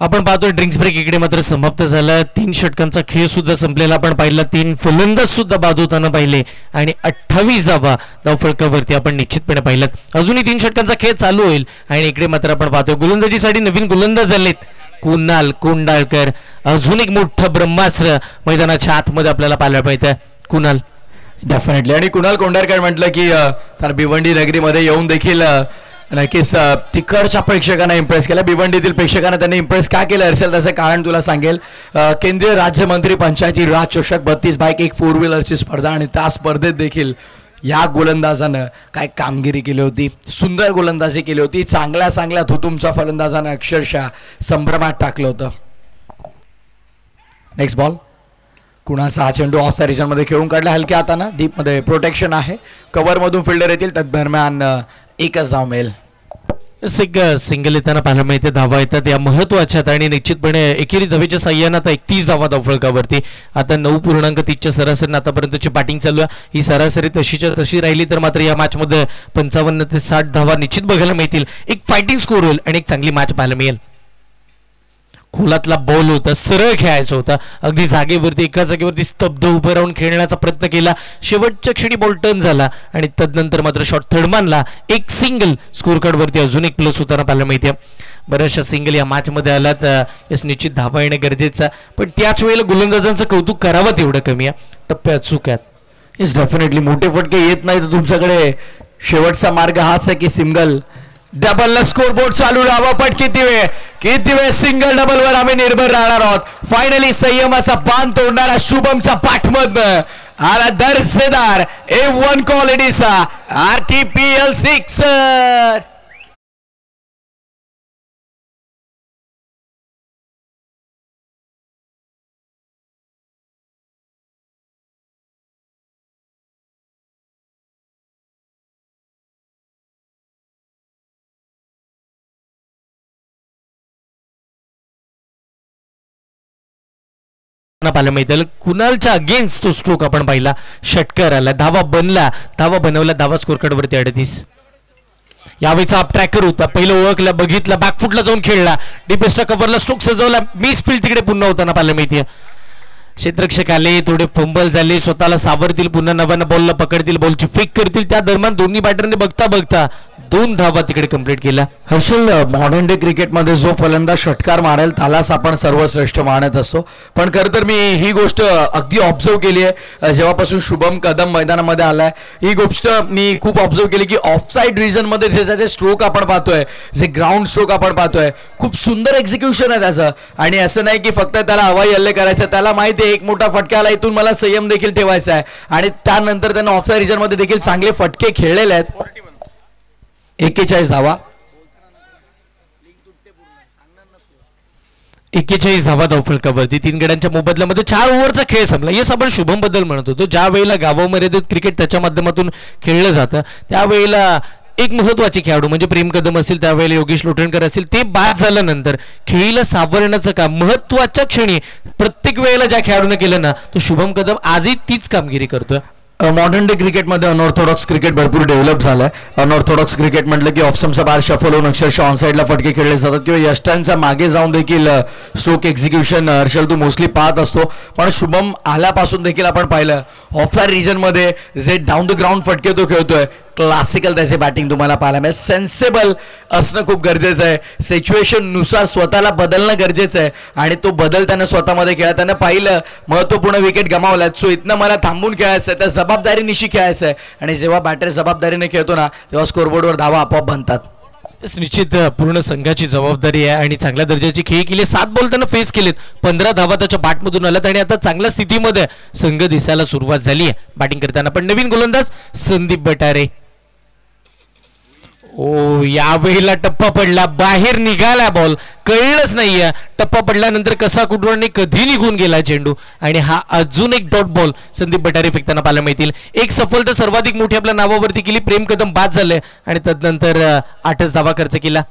आपण पाहतो ड्रिंक्स ब्रेक इकडे मात्र समाप्त झाला. 3 षटकांचा खेळ सुद्धा संपलेला आपण पाहिला. 3 फलंदाज सुद्धा बाद होताना पाहिले आणि 28 धावा धावफलकावरती आपण निश्चितपणे पाहिलं. अजूनही 3 षटकांचा खेळ चालू होईल आणि इकडे मात्र आपण पाहतो गोलंदाजीसाठी नवीन गोलंदाज झालेत. कुणाल कोंडाळकर, अजून एक मोठं ब्रह्मास्त्र मैदानाच्या आतमध्ये आपल्याला पाहायला मिळतं. कुणाल डेफिनेटली, आणि कुणाल कोंडाळकर म्हटलं की तर भिवंडी नगरीमध्ये येऊन देखील नक्कीच तिकडच्या प्रेक्षकांना इम्प्रेस केलं. भिवंडीतील प्रेक्षकांना त्यांनी इम्प्रेस का केलं असेल त्याचं कारण तुला सांगेल. केंद्रीय राज्यमंत्री पंचायती राज चषक 32x1 4 व्हीलरची स्पर्धा आणि त्या स्पर्धेत देखील या गोलंदाजानं काय कामगिरी केली होती. सुंदर गोलंदाजी केली होती. चांगल्या धुतुमच्या फलंदाजानं अक्षरशः संभ्रमात टाकलं होतं. Next ball. कुणाचा हा चेंडू ऑफ च्या रिजनमध्ये खेळून काढला हलक्या हातानं. डीपमध्ये प्रोटेक्शन आहे. कव्हरमधून फिल्डर येतील. दरम्यान एकच धाव मिळेल. सिंगल येताना पाहायला मिळते. धावा येतात या महत्वाच्या आणि निश्चितपणे एकेरी धावेच्या साह्यानं आता 31 धावा धावफलकावरती. आता 9.30च्या सरासरीनं आतापर्यंतची बॅटिंग चालू आहे. ही सरासरी तशीच्या तशी राहिली तर मात्र या मॅचमध्ये 55 ते 60 धावा निश्चित बघायला मिळतील. एक फायटिंग स्कोर होईल आणि एक चांगली मॅच पाहायला मिळेल. खोलातला बॉल होता, सरळ खेळायचा होता. अगदी जागेवरती एका जागेवरती स्तब्ध उभं राहून खेळण्याचा प्रयत्न केला. शेवटच्या क्षणी बॉल टर्न झाला आणि तदनंतर मात्र शॉट थर्डमॅनला एक सिंगल स्कोर कार्डवरती अजून एक प्लस होताना पाहायला मिळते. बऱ्याचशा सिंगल या मॅचमध्ये आलात. यस निश्चित धावा येणं गरजेचं, पण त्याच वेळेला गोलंदाजांचं कौतुक करावं तेवढं कमी आहे. टप्प्यात चुक्यात येस डेफिनेटली मोठे फटके येत नाही तर तुमच्याकडे शेवटचा मार्ग हाच आहे की सिंगल डबलला स्कोर बोर्ड चालू राहावा. पण किती वेळ सिंगल डबलवर आम्ही निर्भर राहणार आहोत. फायनली संयमाचा बांध तोडणारा शुभमचा पाठमधनं आला दर्जेदार A1 क्वालिटीचा RTPL 6. पाहायला मिळेल. कुणालच्या अगेन्स्ट तो स्ट्रोक आपण पाहिला. षटकार आला, धावा बनवला, धावा स्कोर कार्ड वरती 38. यावेळीचा अप ट्रॅकर होता. पहिलं ओळखला, बघितला, बॅकफुटला जाऊन खेळला, डीपेस्टच्या कव्हरला स्ट्रोक सजवला. मिस फील्ड तिकडे पुन्हा होताना पाहायला मिळते. क्षेत्ररक्षक आले, थोडे फंबल झाले, स्वतःला सावरतील, पुन्हा नव्यानं बॉलला पकडतील, बॉलची फेक करतील. त्या दरम्यान दोन्ही बॅटरने बघता 2 धावा तिकडे कंप्लीट केल्या. हर्षल, मॉडर्न डे क्रिकेटमध्ये जो फलंदाज षटकार मारेल त्यालाच आपण सर्वश्रेष्ठ मानत असतो. पण खरं तर मी ही गोष्ट अगदी ऑब्झर्व केली आहे जेव्हापासून शुभम कदम मैदानामध्ये आलाय. ही गोष्ट मी खूप ऑब्झर्व केली की ऑफसाईड रिजनमध्ये जे स्ट्रोक आपण पाहतोय, जे ग्राउंड स्ट्रोक आपण पाहतोय, खूप सुंदर एक्झिक्युशन आहे त्याचं. आणि असं नाही की फक्त त्याला हवाई हल्ले करायचं, त्याला माहिती आहे एक मोठा फटका आला, इथून मला संयम देखील ठेवायचा आहे. आणि त्यानंतर त्यानं ऑफसाईड रिजनमध्ये देखील चांगले फटके खेळलेले आहेत. 41 धावा, 41 धावा धावफलकावरती. 3 गड्यांच्या मोबदल्यामध्ये 4 ओव्हरचा खेळ संपला. येस, आपण शुभम बद्दल म्हणत होतो. ज्या वेळेला गावामर्यादित क्रिकेट त्याच्या माध्यमातून खेळलं जातं त्यावेळेला एक महत्वाचे खेळाडू म्हणजे प्रेम कदम असतील, त्यावेळेला योगेश लोटणकर असतील, ते बाद झाल्यानंतर खेळीला सावरण्याचं काम महत्वाच्या क्षणी प्रत्येक वेळेला ज्या खेळाडूने केलं ना, तो शुभम कदम आजही तीच कामगिरी करतोय. मॉडर्न डे क्रिकेटमध्ये अनऑर्थोडॉक्स क्रिकेट भरपूर डेव्हलप झालंय. अनऑर्थोडॉक्स क्रिकेट म्हटलं की ऑप्शनचा बार शफल होऊन अक्षरशः ऑनसाईडला फटके खेळले जातात किंवा यष्टांच्या मागे जाऊन देखील स्ट्रोक एक्झिक्युशन हर्षल तू मोस्टली पाहत असतो. पण शुभम आल्यापासून देखील आपण पाहिलं ऑफसाईड रिजनमध्ये जे डाऊन द ग्राउंड फटके तो खेळतोय. क्लासिकल त्याचे बॅटिंग तुम्हाला पाहायला मिळेल. सेन्सेबल असणं खूप गरजेचं आहे. सिच्युएशननुसार स्वतःला बदलणं गरजेचं आहे आणि तो बदल त्यानं स्वतःमध्ये केला. त्यानं पाहिलं महत्त्वपूर्ण विकेट गमावल्यात, सो इथनं मला थांबून खेळायचं आहे, त्या जबाबदारीनिशी खेळायचं आहे. आणि जेव्हा बॅटर जबाबदारीने खेळतो ना तेव्हा स्कोरबोर्डवर धावा आपोआप बनतात. निश्चित पूर्ण संघाची जबाबदारी आहे आणि चांगल्या दर्जाची खेळ केली. 7 बॉल त्यानं फेस केलेत, 15 धावा त्याच्या बॅटमधून आल्यात आणि आता चांगल्या स्थितीमध्ये संघ दिसायला सुरुवात झाली आहे बॅटिंग करताना. पण नवीन गोलंदाज संदीप बटारे. यावेळेला टप्पा पडला, बाहेर निघाला बॉल, कळलंच नाहीये. टप्पा पडल्यानंतर कसा कुठून कधी निघून गेला चेंडू आणि हा अजून एक डॉट बॉल संदीप बटारे फेकताना पाहायला मिळतील. एक सफलता सर्वाधिक मोठी आपल्या नावावरती केली. प्रेम कदम बाद झाले आणि तदनंतर 8च धावा खर्च केला.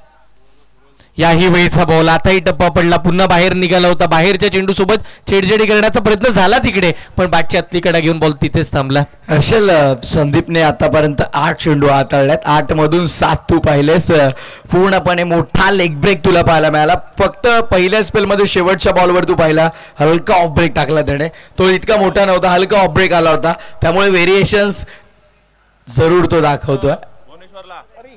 याही वेळेचा बॉल, आताही टप्पा पडला, पुन्हा बाहेर निघाला होता, बाहेरच्या चेंडू सोबत छेडछाडी करण्याचा प्रयत्न झाला तिकडे, पण बॅटच्या आतली कडा घेऊन बॉल तिथेच थांबला. हर्षल, संदीपने आतापर्यंत 8 चेंडू हाताळल्यात, 8 मधून 7 तू पाहिलेस. पूर्णपणे मोठा लेग ब्रेक तुला पाहायला मिळाला. फक्त पहिल्या स्पेलमध्ये शेवटच्या बॉलवर तू पाहिला हलका ऑफ ब्रेक टाकला त्याने, तो इतका मोठा नव्हता, हलका ऑफ ब्रेक आला होता, त्यामुळे व्हेरिएशन्स जरूर तो दाखवतोय.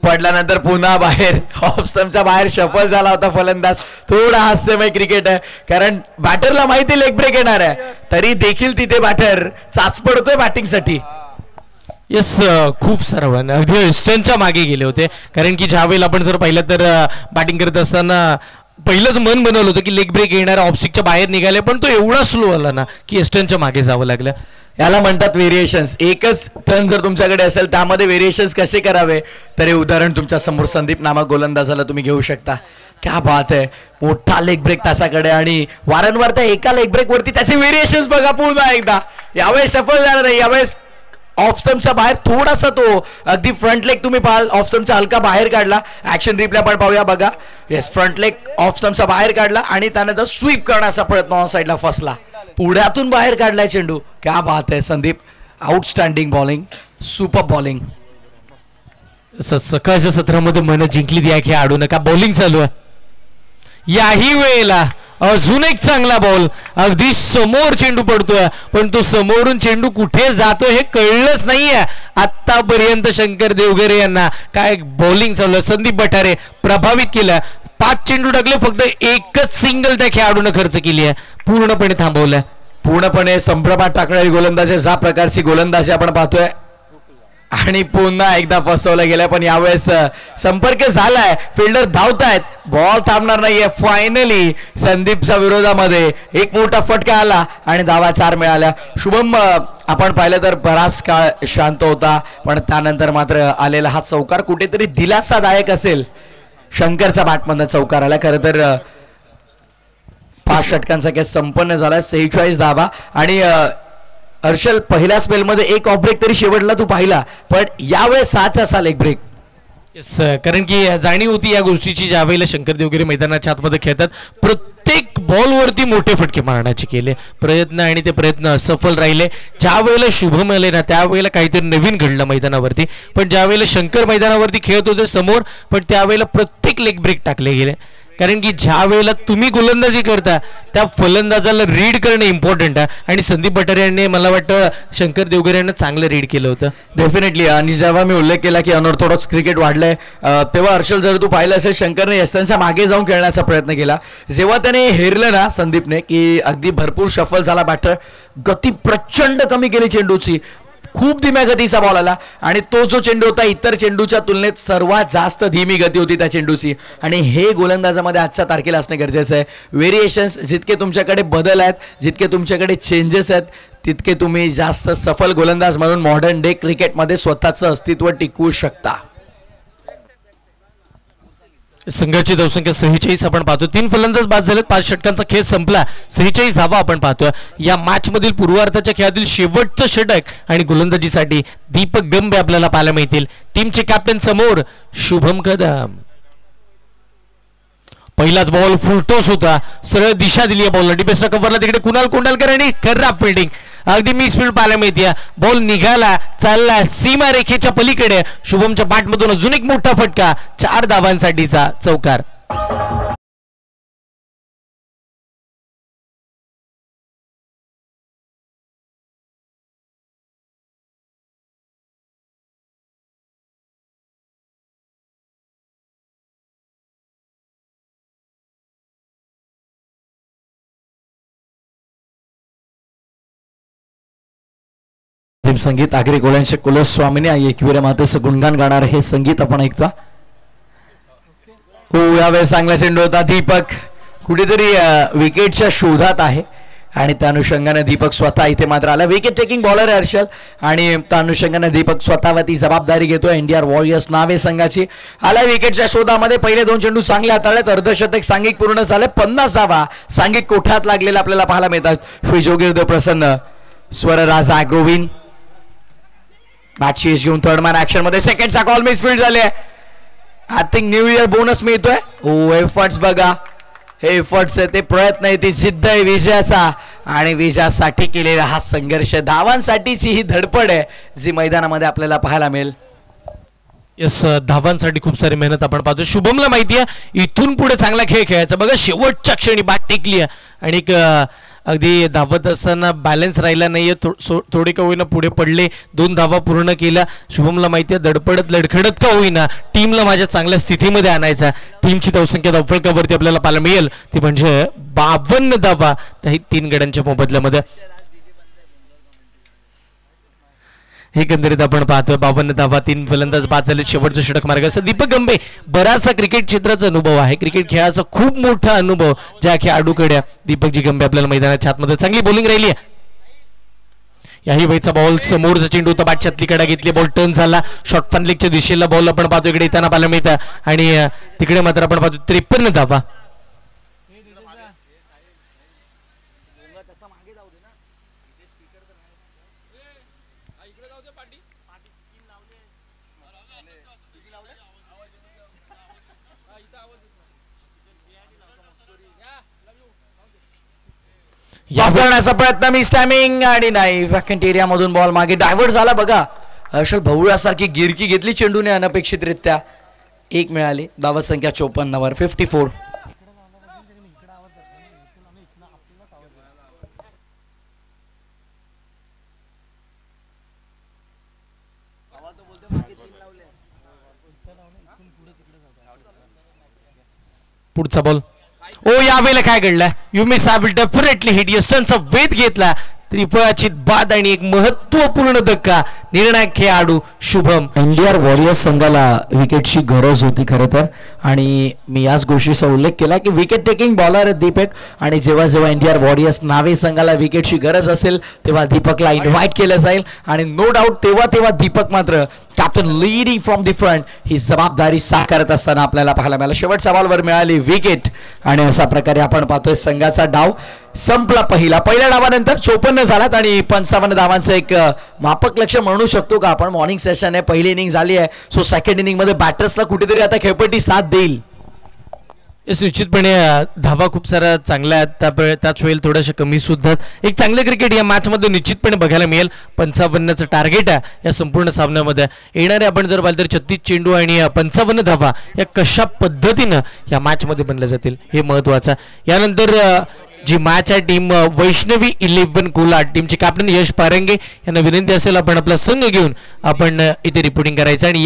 पडल्यानंतर पुन्हा बाहेर ऑफ स्टंपच्या बाहेर शफल झाला होता फलंदाज. थोडा हास्यमय क्रिकेट आहे, कारण बॅटरला माहिती लेग ब्रेक येणार आहे, तरी देखील तिथे बॅटर चाचपडतोय बॅटिंगसाठी. येस, खूप सारं अगदी वेस्टर्नच्या मागे गेले होते, कारण की ज्यावेळेला आपण जर पाहिलं तर बॅटिंग करत असताना पहिलंच मन बनवलं होतं की लेग ब्रेक येणार, ऑफस्टिकच्या बाहेर निघाले, पण तो एवढा स्लो आला ना की वेस्टर्नच्या मागे जावं लागलं. याला म्हणतात व्हेरिएशन्स. एकच टर्न जर तुमच्याकडे असेल त्यामध्ये व्हेरिएशन्स कसे करावे, तर हे उदाहरण तुमच्या समोर संदीप नामक गोलंदाजाला तुम्ही घेऊ शकता. क्या बात आहे, मोठा लेग ब्रेक तासाकडे, आणि वारंवार त्या एका लेग ब्रेक वरती त्याचे व्हेरिएशन्स बघा पुन्हा एकदा. यावेळेस सफल झाला नाही, यावेळेस ऑफ स्टंपच्या बाहेर थोडासा तो अगदी फ्रंट लेग तुम्ही पाहाल ऑफ स्टंपचा हलका बाहेर काढला. ऍक्शन रिप्ले आपण पाहूया बघा. येस, फ्रंट लेग ऑफ स्टंपचा बाहेर काढला आणि त्यानंतर स्वीप करण्याचा प्रयत्न ऑन साईडला फसला, पुढ्यातून बाहेर काढलाय चेंडू. क्या बात आहे Sandeep, outstanding bowling, super bowling. सकाळच्या सत्रामध्ये मन जिंकली ती खेळाडू नका, बॉलिंग चालू आहे. याही वेळेला अजून एक चांगला बॉल, अगदी समोर चेंडू पडतोय, पण तो समोरून चेंडू कुठे जातो हे कळलंच नाहीये आतापर्यंत. शंकर देवगरे यांना काय बॉलिंग चालू आहे. संदीप बठारे प्रभावित केलं, 5 चेंडू टाकले, फक्त एकच सिंगल त्या खेळाडूने खर्च केली आहे, पूर्णपणे थांबवलंय. पूर्णपणे संभ्रमात टाकणारी गोलंदाजी, ज्या प्रकारची गोलंदाजी आपण पाहतोय, आणि पुन्हा एकदा फसवलं गेलं. पण यावेळेस संपर्क झालाय, फिल्डर धावतायत, बॉल थांबणार नाहीये. फायनली संदीपच्या विरोधामध्ये एक मोठा फटका आला आणि धावा 4 मिळाल्या. शुभम, आपण पाहिलं तर बराच काळ शांत होता, पण त्यानंतर मात्र आलेला हा चौकार कुठेतरी दिलासादायक असेल. शंकरच्या बॅटमधनं चौकार आला. खरं तर 5 षटकांचा खेळ संपन्न झाला, 46 धावा. आणि हर्षल, पहिल्या स्पेलमध्ये एक ऑफ ब्रेक तरी शेवटला तू पाहिला, पण यावेळेस 6चा असा लेग ब्रेक. येस, कारण की जाणीव होती या गोष्टीची, ज्या वेळेला शंकर देवगिरी मैदानाच्या आतमध्ये खेळतात प्रत्येक बॉलवरती मोठे फटके मारण्याचे केले प्रयत्न, आणि ते प्रयत्न असफल राहिले. ज्या वेळेला शुभम आले ना त्यावेळेला काहीतरी नवीन घडलं मैदानावरती, पण ज्या वेळेला शंकर मैदानावरती खेळत होते समोर, पण त्यावेळेला प्रत्येक लेग ब्रेक टाकले गेले. कारण की ज्या वेळेला तुम्ही गोलंदाजी करता त्या फलंदाजाला रीड करणं इम्पॉर्टंट आहे, आणि संदीप बटारे यांनी मला वाटतं शंकर देवगरे यांना चांगलं रीड केलं होतं डेफिनेटली. आणि जेव्हा मी उल्लेख केला की अनऑर्थोडॉक्स क्रिकेट वाढलंय, तेव्हा हर्षल, जर तू पाहिलं असेल, शंकरने यस्तांच्या मागे जाऊन खेळण्याचा प्रयत्न केला. जेव्हा त्याने हेरलं ना संदीपने, की अगदी भरपूर शफल झाला बॅटर, गती प्रचंड कमी केली चेंडूची, खूप धीम्या गतीचा बॉल आला, आणि तो जो चेंडू होता इतर चेंडूच्या तुलनेत सर्वात जास्त धीमी गती होती त्या चेंडूची. आणि हे गोलंदाजामध्ये आजच्या तारखेला असणे गरजेचं आहे. व्हेरिएशन्स जितके तुमच्याकडे बदल आहेत, जितके तुमच्याकडे चेंजेस आहेत, तितके तुम्ही जास्त सफल गोलंदाज म्हणून मॉडर्न डे क्रिकेटमध्ये स्वतःचं अस्तित्व टिकवू शकता. संघाची धावसंख्या 46 आपण पाहतो. 3 फलंदाज बाद झालेत, 5 षटकांचा खेळ संपला, 46 धावा आपण पाहतोय. या मॅच मधील पूर्वार्धाच्या खेळातील शेवटचं षटक आणि गोलंदाजीसाठी दीपक गंबे आपल्याला पाहायला मिळतील. टीमचे कॅप्टन समोर शुभम कदम. पहिलाच बॉल फुलटॉस होता, सरळ दिशा दिली बॉलला, डिफेन्सला कव्हरला तिकडे कुणाल कोंडालकर आणि खराब फिल्डिंग, अगदी मिस फील्ड पाहायला मिळते. बॉल निघाला, चालला सीमा रेखेच्या पलीकडे. शुभमच्या बॅटमधून अजून एक मोठा फटका, 4 धावांसाठीचा चौकार. संगीत आगरी गोळ्यांचे कुलस्वामीने एकविरा मातेचं गुणगान गाणार हे संगीत आपण ऐकतो. हो, यावेळेस चांगला चेंडू होता. दीपक कुठेतरी विकेटच्या शोधात आहे, आणि त्या अनुषंगाने दीपक स्वतः इथे मात्र आला. विकेट टेकिंग बॉलर आहे हर्षल, आणि त्या अनुषंगाने दीपक स्वतःवरती जबाबदारी घेतो. इंडिया वॉरियर्स नावे संघाची आला विकेटच्या शोधामध्ये. पहिले 2 चेंडू चांगले हाताळलेत, अर्धशतक सांघिक पूर्ण झाले, 50 धावा सांघिक कोठ्यात लागलेला आपल्याला पाहायला मिळतात. श्री जोगीरदेव प्रसन्न, स्वरराज अग्रोविन बॅटची घेऊन थर्ड मॅन ऍक्शन मध्ये. सेकंडचा कॉल मिसफील्ड झाले. I think new year bonus मिळतोय. ओ एफर्ट्स बघा, हे एफर्ट्स आहे, ते प्रयत्न आहे, ती जिद्द आहे विजयाचा आणि विजयासाठी केलेला हा संघर्ष, धावांसाठीची ही धडपड आहे जी मैदानामध्ये आपल्याला पाहायला मिळेल. येस, धावांसाठी खूप सारी मेहनत आपण पाहतो. शुभमला माहिती आहे इथून पुढे चांगला खेळ खेळायचा. बघा शेवटच्या क्षणी बॅट टेकली आहे आणि एक अगदी धावत असताना बॅलन्स राहिला नाहीये, थोडे का होईना पुढे पडले, 2 धावा पूर्ण केल्या. शुभमला माहिती आहे धडपडत लडखडत का होईना टीमला माझ्या चांगल्या स्थितीमध्ये आणायचा. टीमची धावसंख्या धावफलकावरती आपल्याला पाहायला मिळेल ती म्हणजे 52 धावा त्याही 3 गड्यांच्या मोबदल्यामध्ये. एकंदरीत आपण पाहतोय 52 धावा, 3 फलंदाज बाद झाले, शेवटचं षटक मार्ग असं. दीपक गंबे बराचसा क्रिकेट क्षेत्राचा अनुभव आहे, क्रिकेट खेळाचा खूप मोठा अनुभव ज्या खेळाडूकडे दीपकजी गंबे आपल्याला मैदानाच्या आतमध्ये. चांगली बॉलिंग राहिली आहे. याही वेळचा बॉल, समोरचा चेंडू होता, बॅटच्यातली कडा घेतली, बॉल टर्न झाला, शॉर्ट फन लीगच्या दिशेला बॉल आपण पाहतो इकडे येताना पाहायला मिळतं आणि तिकडे मात्र आपण पाहतो 53 धावा. करण्याचा प्रयत्न, मिस टायमिंग आणि नाही, वॅकंट एरिया मधून बॉल मागे डायव्हर्ट झाला. बघा हर्षल भवळ्यासारखी गिरकी घेतली चेंडूने अनपेक्षितरित्या. 1 मिळाली. धावत संख्या 54 वर 54. पुढचा बॉल, ओ यावेळेला काय घडलं, you miss I will definitely hit. यस्टनचा वेध घेतला, त्रिफळाची बाद आणि एक महत्वपूर्ण धक्का. निर्णायक खेळाडू शुभम. इंडिया वॉरियर्स संघाला विकेटची गरज होती खरं तर, आणि मी याच गोष्टीचा उल्लेख केला की विकेट टेकिंग बॉलर दीपक, आणि जेव्हा जेव्हा इंडिया वॉरियर्स नावे संघाला विकेटची गरज असेल तेव्हा दीपकला इन्व्हाइट केलं जाईल आणि नो डाऊट तेव्हा तेव्हा दीपक मात्र captain leading from the front ही जबाबदारी साकारत असताना आपल्याला पाहायला मिळालं. शेवटच्या बॉलवर मिळाली विकेट आणि अशा प्रकारे आपण पाहतोय संघाचा डाव संपला. पहिल्या डावानंतर 54 झालात आणि 55 धावांचं एक मापक लक्ष म्हणू शकतो का आपण. मॉर्निंग सेशन आहे, पहिली इनिंग झाली आहे, सो सेकंड इनिंग मध्ये बॅटर्सला कुठेतरी आता खेळपट्टी साथ देईल. निश्चितपणे धावा खूप साऱ्या चांगल्या आहेत, त्याच वेळेला थोड्याशा कमी सुद्धा. एक चांगलं क्रिकेट या मॅच मध्ये निश्चितपणे बघायला मिळेल. 55चं टार्गेट आहे या संपूर्ण सामन्यामध्ये. येणारे आपण जर पाहिलं तर 36 चेंडू आणि 55 धावा या कशा पद्धतीनं या मॅच मध्ये बनल्या जातील हे महत्वाचं. यानंतर जी मॅच आहे टीम वैष्णवी 11 कोलाड टीमचे कॅप्टन यश पारंगे यांना विनंती असेल आपण आपला संघ घेऊन आपण इथे रिपोर्टिंग करायचं आणि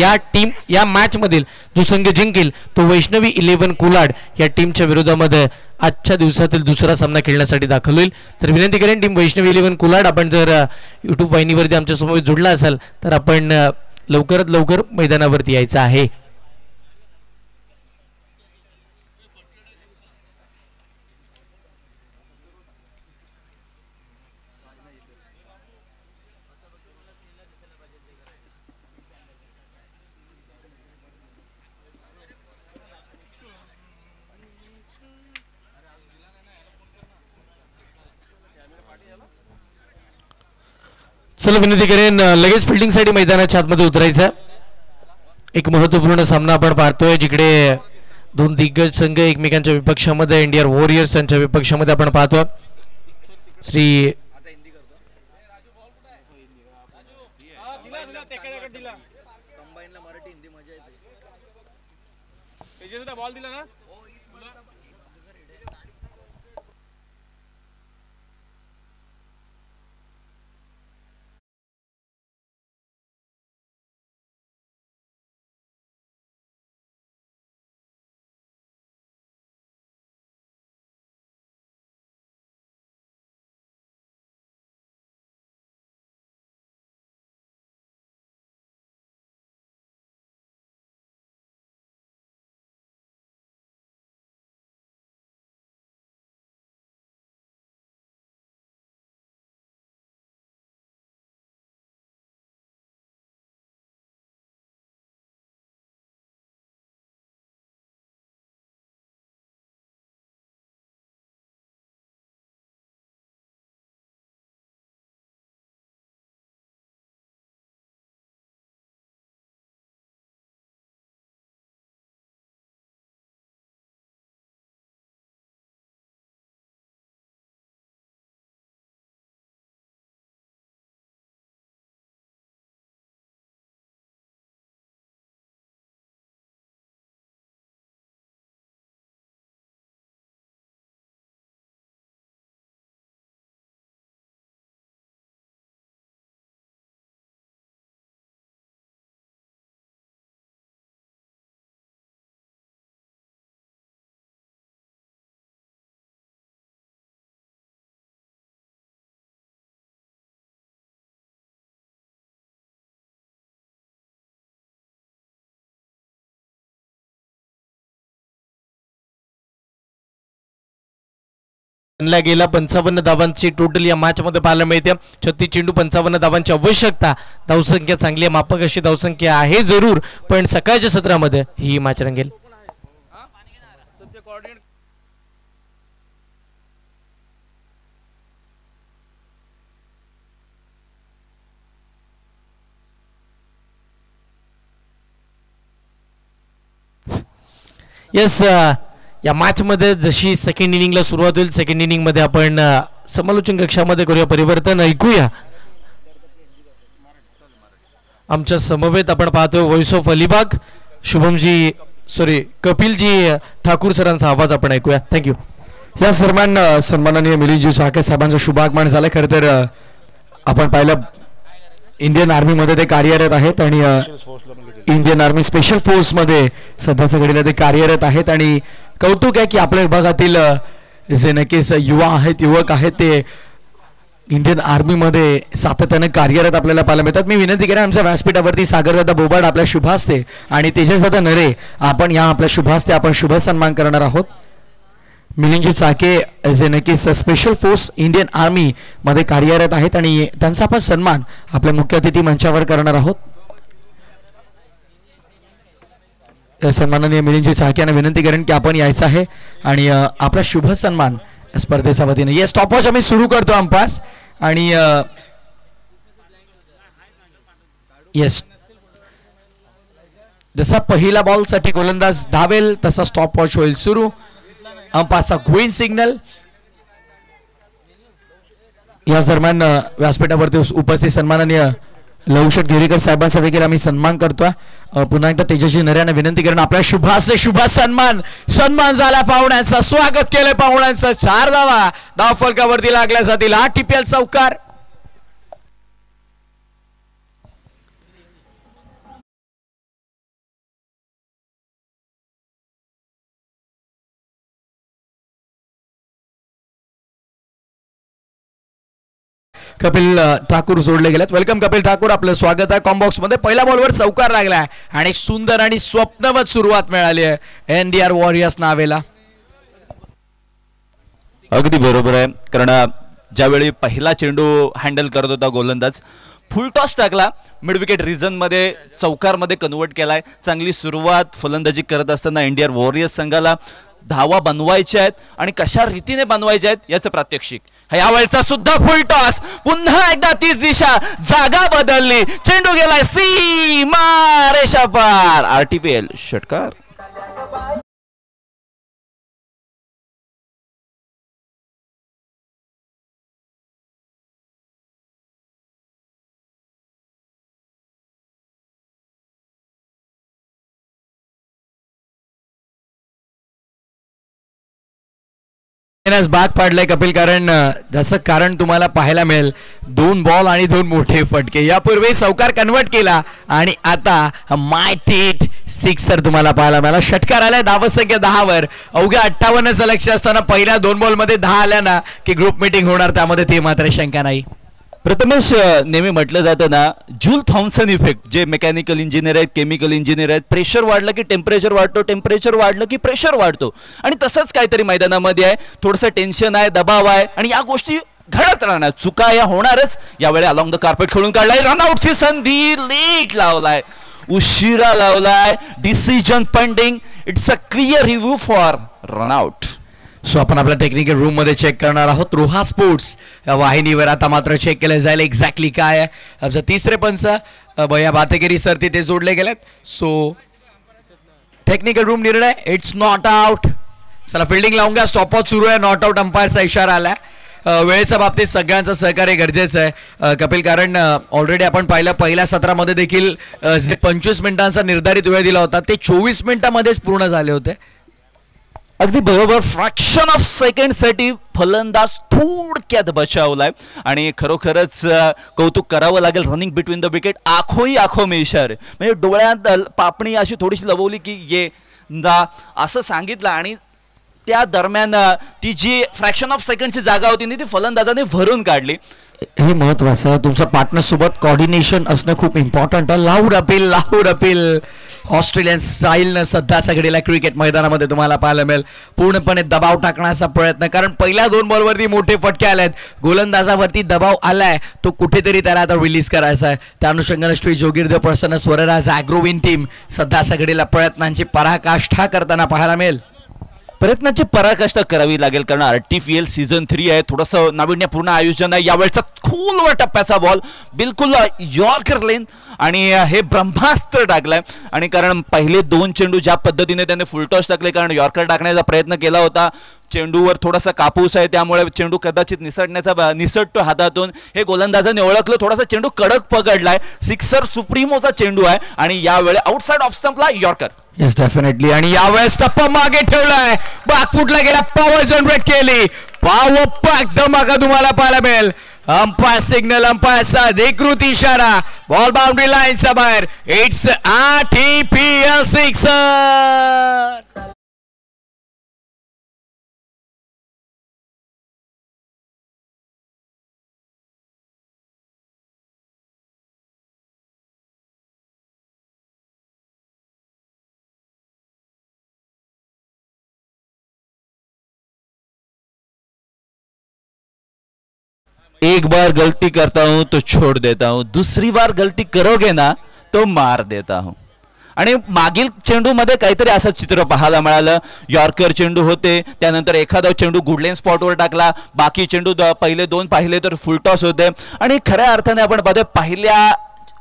या मॅच मधील जो संघ जिंकेल तो वैष्णवी 11 कोलाड या टीमच्या विरोधामध्ये आजच्या दिवसातील दुसरा सामना खेळण्यासाठी दाखल होईल. तर विनंती करेन टीम वैष्णवी 11 कोलाड, आपण जर यूट्यूब वाहिनीवरती आमच्या समोर जोडला असाल तर आपण लवकरात लवकर मैदानावरती यायचं आहे. चला विनंती करेन लगेच फिल्डिंगसाठी मैदानाच्या आतमध्ये उतरायचं. एक महत्वपूर्ण सामना आपण पाहतोय जिकडे 2 दिग्गज संघ एकमेकांच्या विपक्षामध्ये, इंडिया वॉरियर्स यांच्या विपक्षामध्ये आपण पाहतोय श्री बॉल दिला ना आणला गेला 55 धावांची टोटल या मॅच मध्ये पाहायला मिळते. 36 चेंडू 55 धावांची आवश्यकता. धावसंख्या चांगली आहे, मापक अशी धावसंख्या आहे जरूर, पण सकाळच्या सत्रामध्ये ही मॅच रंगेल. येस, या मॅच मध्ये जशी सेकंड इनिंगला सुरुवात होईल, सेकंड इनिंग मध्ये आपण समालोचन कक्षामध्ये करूया परिवर्तन. ऐकूया आमच्या समवेत आपण पाहतोय व्हॉइस ऑफ अलिबाग कपिलजी ठाकूर सरांचा आवाज आपण ऐकूया. थँक्यू. या सन्माननीय मिलिंदजी साळके साहेबांचं शुभागमन झालं. खरं तर आपण पाहिलं इंडियन आर्मी मध्ये ते कार्यरत आहेत आणि इंडियन आर्मी स्पेशल फोर्स मध्ये सध्याच्या घडीला ते कार्यरत आहेत आणि कौतुक आहे की आपल्या विभागातील जे नक्कीच युवक आहेत ते इंडियन आर्मी मध्ये सातत्याने कार्यरत आपल्याला पाहायला मिळतात. मी विनंती करेन आमच्या व्यासपीठावरती सागरदादा बोबाड आपल्या शुभास्ते आणि तेजसदादा नरे आपण या आपल्या शुभास्ते आपण शुभ सन्मान करणार आहोत. मिलिंदजी चाके जे नक्कीच स्पेशल फोर्स इंडियन आर्मी मध्ये कार्यरत आहेत आणि त्यांचा आपण सन्मान आपल्या मुख्य अतिथी मंचावर करणार आहोत. सन्माननीय मिलिंदजी चाके यांना विनंती करेन की आपण यायचं आहे आणि आपला शुभ सन्मान स्पर्धेच्या वतीने. येस, स्टॉपवॉच आम्ही सुरू करतो अंपास आणि येस जसा पहिला बॉल साठी गोलंदाज धावेल तसा स्टॉपवॉच होईल सुरू. अंपासचा ग्रीन सिग्नल. याच दरम्यान व्यासपीठावरती उपस्थित सन्माननीय लवशट गिरीकर साहेबांचा देखील आम्ही सन्मान करतोय. पुन्हा एकदा तेजस्वी नऱ्यांना विनंती करून आपल्या शुभ सन्मान झाला पाहुण्यांचा. स्वागत केलं पाहुण्यांचं. 4 धावा धाव फलकावरती लागल्या जातील. 8 TPL चौकार. कपिल ठाकूर जोडले गेलेत. वेलकम कपिल ठाकूर, आपलं स्वागत आहे कॉम्बॉक्स मध्ये. पहिल्या बॉलवर चौकार लागलाय आणि एक सुंदर आणि स्वप्नवत सुरुवात मिळाली आहे NDR वॉरियर्स नावेला. अगदी बरोबर आहे, कारण ज्यावेळी पहिला चेंडू हँडल करत होता गोलंदाज फुल टॉस टाकला, मिड विकेट रिजन मध्ये चौकार मध्ये कन्वर्ट केलाय. चांगली सुरुवात फलंदाजी करत असताना NDR वॉरियर्स संघाला धावा बनवायच्या आहेत आणि कशा रीतीने बनवायच्या आहेत याचं प्रात्यक्षिक. यावेळचा सुद्धा फुल टॉस. पुन्हा एकदा तीच दिशा, जागा बदलली, चेंडू गेलाय सीमा रेषा पार. RTPL षटकार. भाग पाडलाय कपिल, कारण तुम्हाला पाहायला मिळेल 2 बॉल आणि 2 मोठे फटके. यापूर्वी चौकार कन्वर्ट केला आणि आता मायटेट सिक्सर तुम्हाला पाहायला मिळाला. षटकार आलाय धावसंख्या 10 वर. अवघ्या 58चं लक्ष असताना पहिल्या 2 बॉल मध्ये 10 आल्या ना की ग्रुप मीटिंग होणार, त्यामध्ये ते मात्र शंका नाही. प्रथमेश, नेहमी म्हटलं जातं ना जूल थॉम्सन इफेक्ट, जे मेकॅनिकल इंजिनियर आहेत, केमिकल इंजिनियर आहेत, प्रेशर वाढलं की टेम्परेचर वाढतो, टेम्परेचर वाढलं की प्रेशर वाढतो. आणि तसंच काहीतरी मैदानामध्ये आहे. थोडंसं टेन्शन आहे, दबाव आहे आणि या गोष्टी घडत राहणार. चुका या होणारच. यावेळी अलॉंग द कार्पेट खेळून काढलाय. रनआउटची संधी लेट लावलाय, उशिरा लावलाय. Decision pending. It's a clear review for run out. So आपण आपल्या टेक्निकल रूम मध्ये चेक करणार आहोत. रोहा स्पोर्ट्स या वाहिनीवर आता मात्र चेक केलं जाईल एक्झॅक्टली काय आहे. आमचं तिसरे पंच भैया बातेगिरी सर तिथे जोडले गेलेत. सो टेक्निकल रूम निर्णय, इट्स नॉट आउट. चला फिल्डिंग लावून घ्या. स्टॉपवॉच सुरू आहे. नॉट आउट अंपायरचा इशारा आलाय. वेळेच्या बाबतीत सगळ्यांचं सहकार्य गरजेचं आहे कपिल, कारण ऑलरेडी आपण पाहिलं पहिल्या सत्रामध्ये देखील 25 मिनिटांचा निर्धारित वेळ दिला होता ते 24 मिनिटांमध्येच पूर्ण झाले होते. अगदी बरोबर. फ्रॅक्शन ऑफ सेकंड साठी फलंदाज थोडक्यात बचावलाय आणि खरोखरच कौतुक करावं लागेल. रनिंग बिटवीन द विकेट, आखो में इशारे, म्हणजे डोळ्यात पापणी अशी थोडीशी लवली की ये ना असं सांगितलं आणि त्या दरम्यान ती जी फ्रॅक्शन ऑफ सेकंडची जागा होती ती फलंदाजाने भरून काढली. हे महत्वाचं. तुमच्या पार्टनर सोबत कोऑर्डिनेशन असणं खूप इम्पॉर्टंट आहे. लाऊड अपील ऑस्ट्रेलियन स्टाईलनं सध्या सगळीला क्रिकेट मैदानामध्ये तुम्हाला पाहायला मिळेल. पूर्णपणे दबाव टाकण्याचा प्रयत्न, कारण पहिल्या 2 बॉलवरती मोठे फटके आलेत. गोलंदाजावरती दबाव आलाय, तो कुठेतरी त्याला आता रिलीज करायचा आहे. त्या अनुषंगाने श्री जोगिर्देव प्रसन्न स्वरराज ॲग्रोविन टीम सध्या सगळीला प्रयत्नांची पराकाष्ठा करताना पाहायला मिळेल. प्रयत्नाची पराकाष्ठा करावी लागेल, कारण RTPL सीझन 3 आहे. थोडंसं नाविन्यपूर्ण आयोजन आहे. यावेळचा खोलवर टप्प्याचा बॉल बिलकुल यॉर्कर लेन आणि हे ब्रह्मास्त्र टाकलाय. आणि कारण पहिले 2 चेंडू ज्या पद्धतीने त्याने फुलटॉस टाकले, कारण यॉर्कर टाकण्याचा प्रयत्न केला होता, चेंडूवर थोडासा कापूस आहे त्यामुळे चेंडू कदाचित निसटतो हातातून. हे गोलंदाजाने ओळखलं, थोडासा चेंडू कडक पकडलाय. सिक्सर सुप्रीमोचा चेंडू आहे आणि यावेळी आउटसाइड ऑफ स्टंपला यॉर्कर. Yes definitely. आणि यावेळेस टप्पा मागे ठेवलाय, बाकफुटला गेला, पॉवर जनरेट केली, पॉवर पॅक धमाका तुम्हाला पाहायला मिळेल. अंपायर सिग्नल, अंपायरचा अधिकृत इशारा, बॉल बाउंड्री लाईनच्या बाहेर. It's RTPL sixer. एक बार गलती करता हूं तो छोड़ देता हूं, दूसरी बार गलती करोगे ना तो मार देता हूं. आणि मागील चेंडूमध्ये काहीतरी असं चित्र पाहायला मिळालं. यॉर्कर चेंडू होते, त्यानंतर एखादा चेंडू गुडलेन स्पॉटवर टाकला, बाकी चेंडू पहिले 2 पाहिले तर फुलटॉस होते. आणि खऱ्या अर्थाने आपण पाहतोय पहिल्या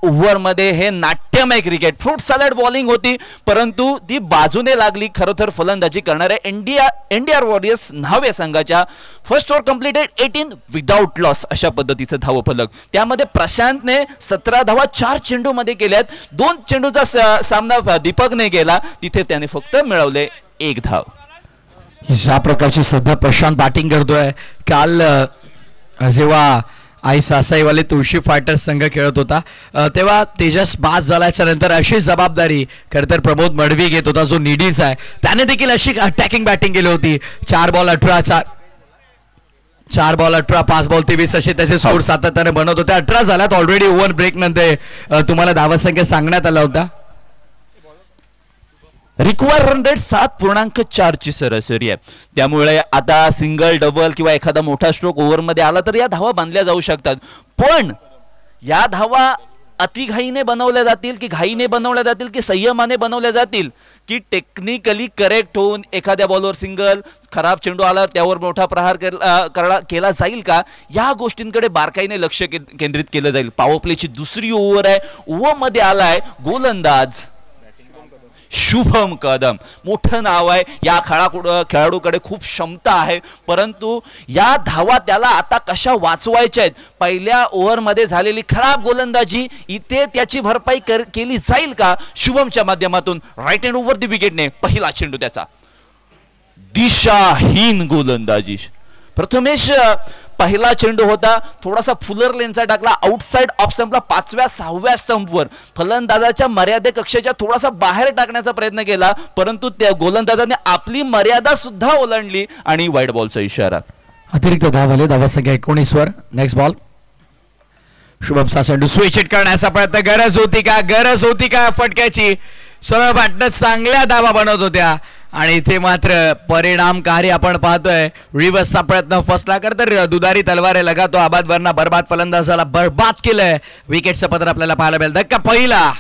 ओव्हरमध्ये हे नाट्यमय क्रिकेट, फ्रूट सॅलड बॉलिंग होती, परंतु ती बाजूने लागली. खरोखर फलंदाजी करणाऱ्या इंडिया वॉरियर्स न्हावे संघाच्या first over completed 18 without loss अशा पद्धतीचं धावफलक. त्यामध्ये प्रशांतने 17 धावा 4 चेंडूमध्ये केल्यात. 2 चेंडूचा सामना दीपकने केला, तिथे त्याने फक्त मिळवले 1 धाव. ज्या प्रकारची सध्या प्रशांत बॅटिंग करतोय, काल जेव्हा आई सासाईवाले तुळशी फायटर्स संघ खेळत होता तेव्हा तेजस बाद झाल्याच्या नंतर अशी जबाबदारी खरं तर प्रमोद मडवी घेत होता, जो निडीज आहे. त्याने देखील अशी अटॅकिंग बॅटिंग केली होती. 4 बॉल 18, 5 बॉल 23 असे त्याचे स्कोर सातत्याने बनवत होते. 18 झाल्यात ऑलरेडी. ओव्हर ब्रेक नंतर तुम्हाला धावसंख्या सांगण्यात आला होता. रिक्वायर रन रेट 7.4 ची सरासरी आहे. त्यामुळे आता सिंगल, डबल किंवा एखादा मोठा स्ट्रोक ओव्हरमध्ये आला तर या धावा बांधल्या जाऊ शकतात. पण या धावा अतिघाईने बनवल्या जातील की घाईने बनवल्या जातील की संयमाने बनवल्या जातील की टेक्निकली करेक्ट होऊन एखाद्या बॉलवर सिंगल, खराब चेंडू आला त्यावर मोठा प्रहार केला जाईल का, या गोष्टींकडे बारकाईने लक्ष केंद्रित केलं जाईल. पॉवर प्लेची दुसरी ओव्हर आहे. ओव्हरमध्ये आलाय गोलंदाज शुभम कदम. मोठं नाव आहे, या खेळाडूकडे खूप क्षमता आहे, परंतु या धावा त्याला आता कशा वाचवायच्या आहेत. पहिल्या ओव्हरमध्ये झालेली खराब गोलंदाजी इथे त्याची भरपाई केली जाईल का शुभमच्या माध्यमातून. राईट हँड ओव्हर दी विकेटने पहिला चेंडू त्याचा. दिशाहीन गोलंदाजी. प्रथमेश पहिला चेंडू होता, थोडासा फुलर लेनचा टाकला, आउटसाइड ऑफ स्टंपला 5व्या 6व्या स्टंपवर फलंदाजाच्या मर्यादे कक्षेच्या थोडासा बाहेर टाकण्याचा प्रयत्न केला, परंतु त्या गोलंदाजाने आपली मर्यादा सुद्धा ओलांडली आणि वाईड बॉलचा इशारा. अतिरिक्त धाव आले. धावसंख्या 19 वर. Next ball. शुभमचा चेंडू स्विच हिट करण्याचा प्रयत्न. गरज होती का फटक्याची. सर्व बॅटर्स चांगल्या धावा बनवत होत्या आणि इथे मात्र परिणामकारी आपण पाहतोय रिव्हर्सचा प्रयत्न फसला. तर दुधारी तलवारे लगा तो आबाद वरना बरबाद फलंदाजाला बरबाद केलंय. विकेटचं पत्र आपल्याला पाहायला मिळेल. धक्का पहिला.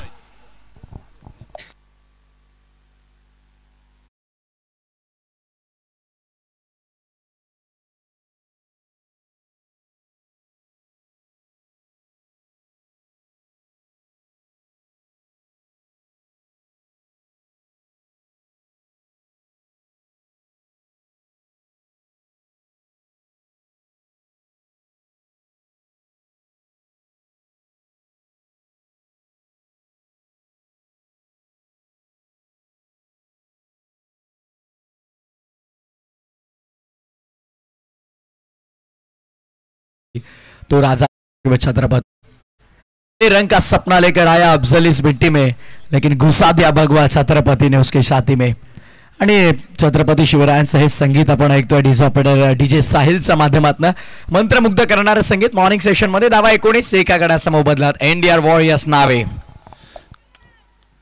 तो राजा छत्रपति रंग का सपना लेकर आया अफजल इस मिट्टी में, लेकिन घुसा दिया भगवा छत्रपति ने उसके छाती में. आणि छत्रपती शिवरायांचं हे संगीत आपण ऐकतोय डीजे ऑपरेटर DJ साहिलच्या माध्यमातून. मंत्रमुग्ध करणारं संगीत. मॉर्निंग सेशन मध्ये धावा 19 एका गडाचा मोबदला. इंडिया वॉरियर्स नावे.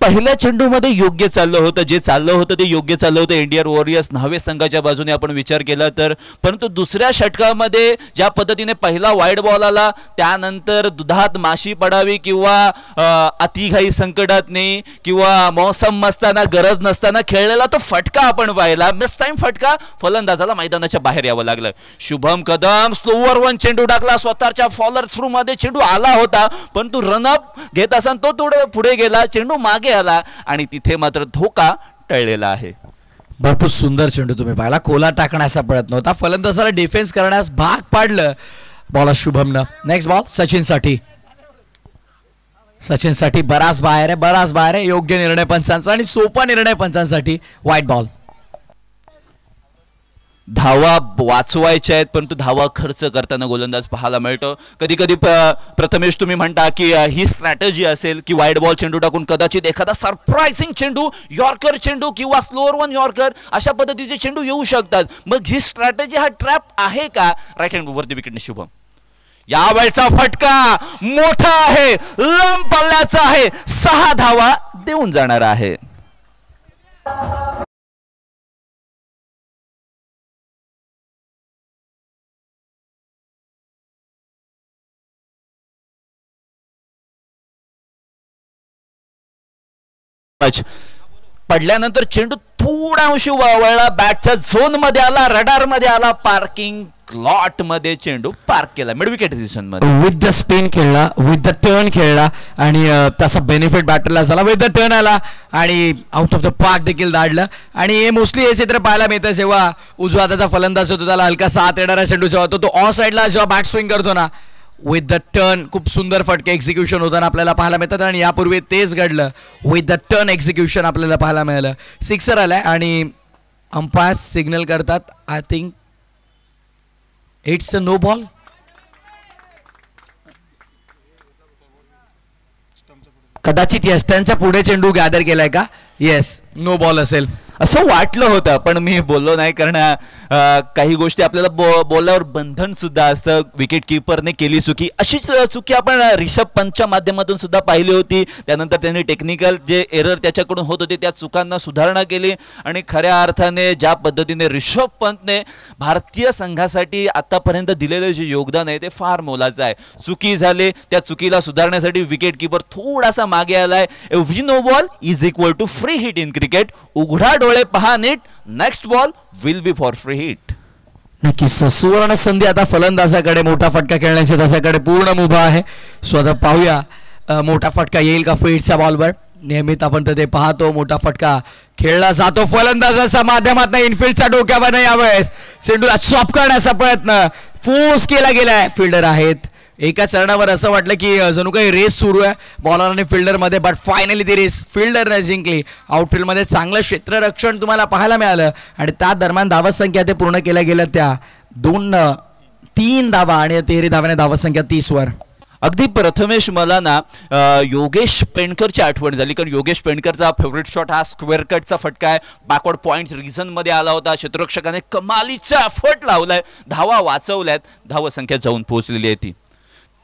पहिल्या चेंडूमध्ये योग्य चाललं होतं, जे चाललं होतं ते योग्य चाललं होतं इंडियन वॉरियर्स न्हावे संघाच्या बाजूने आपण विचार केला तर. परंतु दुसऱ्या षटकामध्ये ज्या पद्धतीने पहिला वाईड बॉल आला, त्यानंतर दुधात माशी पडावी किंवा अतिघाई संकटात नाही किंवा मौसम असताना गरज नसताना खेळलेला तो फटका आपण पाहिला. मिस टाइम फटका, फलंदाजाला मैदानाच्या बाहेर यावं लागलं. शुभम कदम स्लोवर वन चेंडू टाकला, स्वतःच्या फॉलर थ्रू मध्ये चेंडू आला होता, परंतु रनअप घेत असताना तो थोडे पुढे गेला, चेंडू मागे आला आणि तिथे मात्र धोका टळलेला आहे. भरपूर सुंदर चेंडू तुम्ही पाहिला, खोला टाकण्याचा प्रयत्न होता, फलंदाजाला डिफेन्स करण्यास भाग पाडलं बॉल शुभमनं. नेक्स्ट बॉल सचिनसाठी. सचिनसाठी बराच बाहेर आहे, बराच बाहेर आहे. योग्य निर्णय पंचांचा आणि सोपा निर्णय पंचांसाठी. White ball. धावा वाचवायच्या आहेत परंतु धावा खर्च करताना गोलंदाज पाहायला मिळतो. कधी कधी प्रथमेश तुम्ही म्हणता की ही स्ट्रॅटेजी असेल की वाईड बॉल चेंडू टाकून कदाचित एखादा सरप्राइझिंग चेंडू, यॉर्कर चेंडू किंवा स्लोअर वन यॉर्कर अशा पद्धतीचे चेंडू येऊ शकतात. मग ही स्ट्रॅटेजी हा ट्रॅप आहे का? राईट हँड वरती विकेटने शुभम. यावेळचा फटका मोठा आहे, लांब पल्ल्याचा आहे, 6 धावा देऊन जाणार आहे. पडल्यानंतर चेंडू थोडा अंशी वळला, बॅटच्या झोन मध्ये आला, रडार मध्ये आला, पार्किंग लॉट मध्ये चेंडू पार्क केला. मिड विकेट डिसिजन मध्ये विथ द स्पिन खेळला, विथ द टर्न खेळला आणि त्याचा बेनिफिट बॅटरला झाला. विथ द टर्न आला आणि आउट ऑफ द पार्क देखील दाडलं. आणि हे मोस्टली हे चित्र पाहायला मिळतं जेव्हा उजवा हाताचा फलंदाज होतो, त्याला हलकासा हात येणारा चेंडू जेव्हा होतो, तो ऑन साईडला जेव्हा बॅट स्विंग करतो ना, विथ द टर्न खूप सुंदर फटके एक्झिक्युशन होताना आपल्याला पाहायला मिळतात. आणि यापूर्वी तेच घडलं, विथ द टर्न एक्झिक्युशन आपल्याला पाहायला मिळालं. सिक्सर आलाय आणि अंपायर सिग्नल करतात. I think it's a no ball. कदाचित यस, त्यांच्या पुढे चेंडू गॅदर केलाय का? येस, नो बॉल असेल असं वाटलं होतं, पण मी बोललो नाही कारण काही गोष्टी आपल्याला बोलल्यावर बंधन सुद्धा असतं. विकेट किपरने केली चुकी, अशीच चुकी आपण रिषभ पंतच्या माध्यमातून सुद्धा पाहिली होती. त्यानंतर त्यांनी टेक्निकल जे एरर त्याच्याकडून होत होते त्या चुकांना सुधारणा केली आणि खऱ्या अर्थाने ज्या पद्धतीने रिषभ पंतने भारतीय संघासाठी आतापर्यंत दिलेलं जे योगदान आहे ते फार मोलाचं आहे. चुकी झाली, त्या चुकीला सुधारण्यासाठी विकेट किपर थोडासा मागे आलाय. Every no ball is equal to free hit in cricket. उघडा डोळे पहा नीट, next ball will be for free hit. नक्कीच सुवर्ण संधी आता फलंदाजाकडे मोठा फटका खेळण्याची त्याच्याकडे पूर्ण मुभा आहे. स्वतः पाहूया मोठा फटका येईल का फ्री हिटच्या बॉलवर. नेहमीच आपण ते पाहतो, मोठा फटका खेळला जातो फलंदाजाच्या माध्यमातून. इनफिल्डच्या डोक्यावर नाही, यावेळेस चेंडूला चॉप करण्याचा प्रयत्न फोर्स केला गेलाय. फिल्डर आहेत एका चरणावर, असं वाटलं की जणू काही रेस सुरू आहे बॉलर आणि फिल्डर मध्ये, बट फायनली ती रेस फिल्डरने जिंकली. आउटफील्ड मध्ये चांगलं क्षेत्ररक्षण तुम्हाला पाहायला मिळालं आणि त्या दरम्यान धावसंख्या ते पूर्ण केल्या गेल्या त्या 3 धावा आणि 13 धाव्याने धावसंख्या 30 वर. अगदी प्रथमेश मला ना योगेश पेंडकरची आठवण झाली, कारण योगेश पेंडकरचा फेवरेट शॉट हा स्क्वेअर कटचा फटका आहे. बॅकवर्ड पॉइंट रिझन मध्ये आला होता, क्षेत्ररक्षकाने कमालीचा एफर्ट लावलाय, धावा वाचवल्यात, धावसंख्या जाऊन पोहोचलेली आहे ती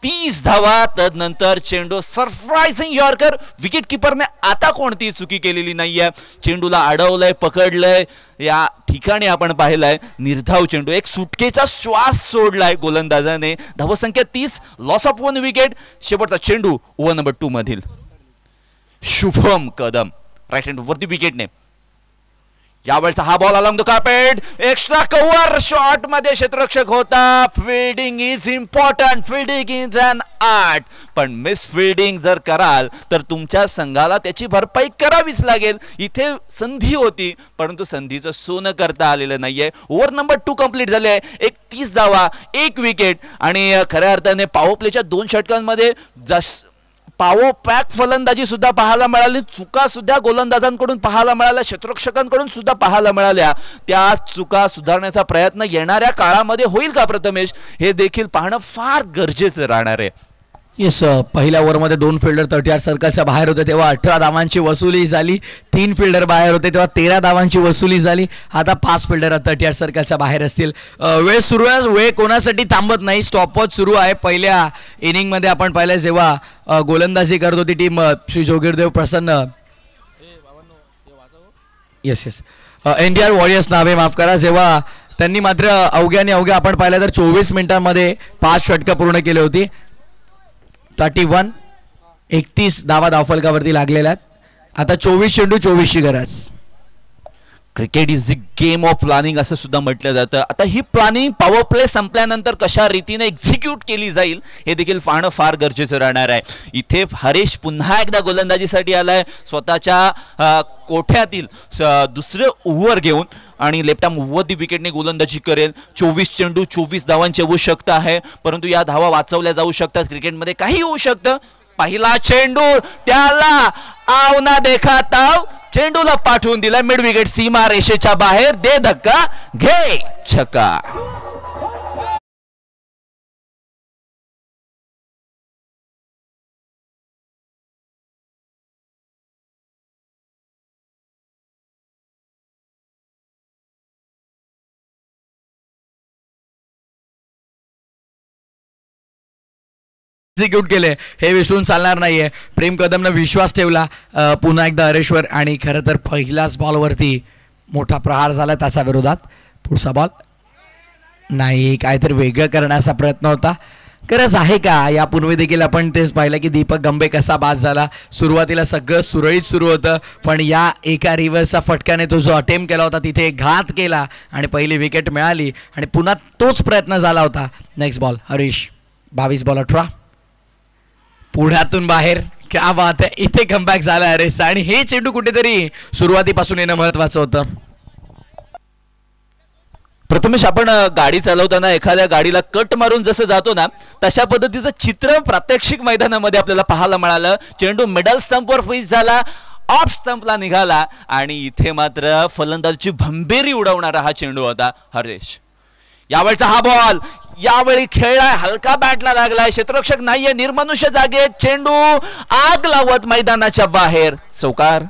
30 धावा. तदनंतर चेंडू सरप्राइझिंग यॉर्कर. विकेट किपरने आता कोणतीही चुकी केलेली नाहीये, चेंडूला अडवलंय, पकडलंय. या ठिकाणी आपण पाहिलंय निर्धाव चेंडू, एक सुटकेचा श्वास सोडलाय गोलंदाजाने. धावसंख्या 30, लॉस ऑफ 1 विकेट. शेवटचा चेंडू ओव्हर नंबर 2 मधील शुभम कदम राईट हँड वरती विकेटने. यावेळचा हा ball along the carpet, extra cover shot मध्ये क्षेत्ररक्षक होता. Fielding is important, fielding is an art. पण मिस फिल्डिंग जर कराल तर तुमच्या संघाला त्याची भरपाई करावीच लागेल. इथे संधी होती परंतु संधीचं सोनं करता आलेलं नाहीये. ओव्हर नंबर 2 कंप्लीट झाले आहे. 31 धावा, 1 विकेट आणि खऱ्या अर्थाने पॉवर प्लेच्या 2 षटकांमध्ये पॉवर पॅक फलंदाजी सुद्धा पाहायला मिळाली, चुका सुद्धा गोलंदाजांकडून पाहायला मिळाल्या, क्षेत्ररक्षकांकडून सुद्धा पाहायला मिळाल्या. त्या चुका सुधारण्याचा प्रयत्न येणाऱ्या काळामध्ये होईल का प्रथमेश, हे देखील पाहणं फार गरजेचं राहणार आहे. येस, पहिल्या ओव्हरमध्ये 2 फिल्डर 38 सर्कलच्या बाहेर होते तेव्हा 18 धावांची वसुली झाली. 3 फिल्डर बाहेर होते तेव्हा 13 धावांची वसुली झाली. आता 5 फिल्डर 38 सर्कलच्या बाहेर असतील. वेळ सुरू आहे, वेळ कोणासाठी थांबत नाही, स्टॉपवॉच सुरू आहे. पहिल्या इनिंगमध्ये आपण पाहिलं जेव्हा गोलंदाजी करत होती टीम श्री जोगीरदेव प्रसन्न येस येस NDR वॉरियर्स नावे माफ करा. जेव्हा त्यांनी मात्र अवघ्या आपण पाहिलं तर 24 मिनिटांमध्ये 5 षटकं पूर्ण केली होती. 31 धावा धावफलकावरती लागलेल्या आहेत. आता 24 चेंडू 24ची गरज. Cricket is the game of planning असं सुद्धा म्हटलं जातं. आता ही प्लॅनिंग पॉवर प्ले संपल्यानंतर कशा रीतीने एक्झिक्यूट केली जाईल हे देखील पाहणं फार गरजेचं राहणार आहे. इथे हरीश पुन्हा एकदा गोलंदाजीसाठी आलाय. स्वतःच्या कोठ्यातील दुसरे ओव्हर घेऊन आणि लेफ्ट आर्म वरती विकेटने गोलंदाजी करेल. 24 चेंडू 24 धावांची आवश्यकता आहे, परंतु या धावा वाचवल्या जाऊ शकतात. क्रिकेटमध्ये काही होऊ शकतं. पहिला चेंडू त्याला आव ना देखा ताव, चेंडूला पाठवून दिला मिड विकेट सीमा रेषेच्या बाहेर. दे धक्का घे छक्का. एक्झिक्यूट केले हे विसरून चालणार नाहीये. प्रेम कदमनं विश्वास ठेवला पुन्हा एकदा हरेश्वर आणि खरं तर पहिल्याच बॉलवरती मोठा प्रहार झाला त्याच्या विरोधात. पुढचा बॉल नाही, काहीतरी वेगळं करण्याचा प्रयत्न होता. गरज आहे का? यापूर्वी देखील आपण तेच पाहिलं की दीपक गंबे कसा बाद झाला. सुरुवातीला सगळं सुरळीत सुरू होतं, पण या एका रिव्हर्सचा फटक्याने तो जो अटेम्प्ट केला होता तिथे घात केला आणि पहिली विकेट मिळाली आणि पुन्हा तोच प्रयत्न झाला होता. नेक्स्ट बॉल हरीश 22 बॉल 18 पुढ्यातून बाहेर. क्या बात आहे. इथे कमबॅक झाला हरीशचा आणि हे चेंडू कुठेतरी सुरुवातीपासून येणं महत्वाचं होतं. प्रथमेश, आपण गाडी चालवताना एखाद्या गाडीला कट मारून जसं जातो ना तशा पद्धतीचं चित्र प्रात्यक्षिक मैदानामध्ये आपल्याला पाहायला मिळालं. चेंडू मिडल स्टंपवर फिश झाला, ऑफ स्टंपला निघाला आणि इथे मात्र फलंदाजीची भंबेरी उडवणारा हा चेंडू होता हरीश. यावेळचा हा बॉल यावेळी खेळलाय, हलका बॅटला लागलाय, क्षेत्ररक्षक नाहीये, निर्मनुष्य जागे, चेंडू आग लावत मैदानाच्या बाहेर. चौकार.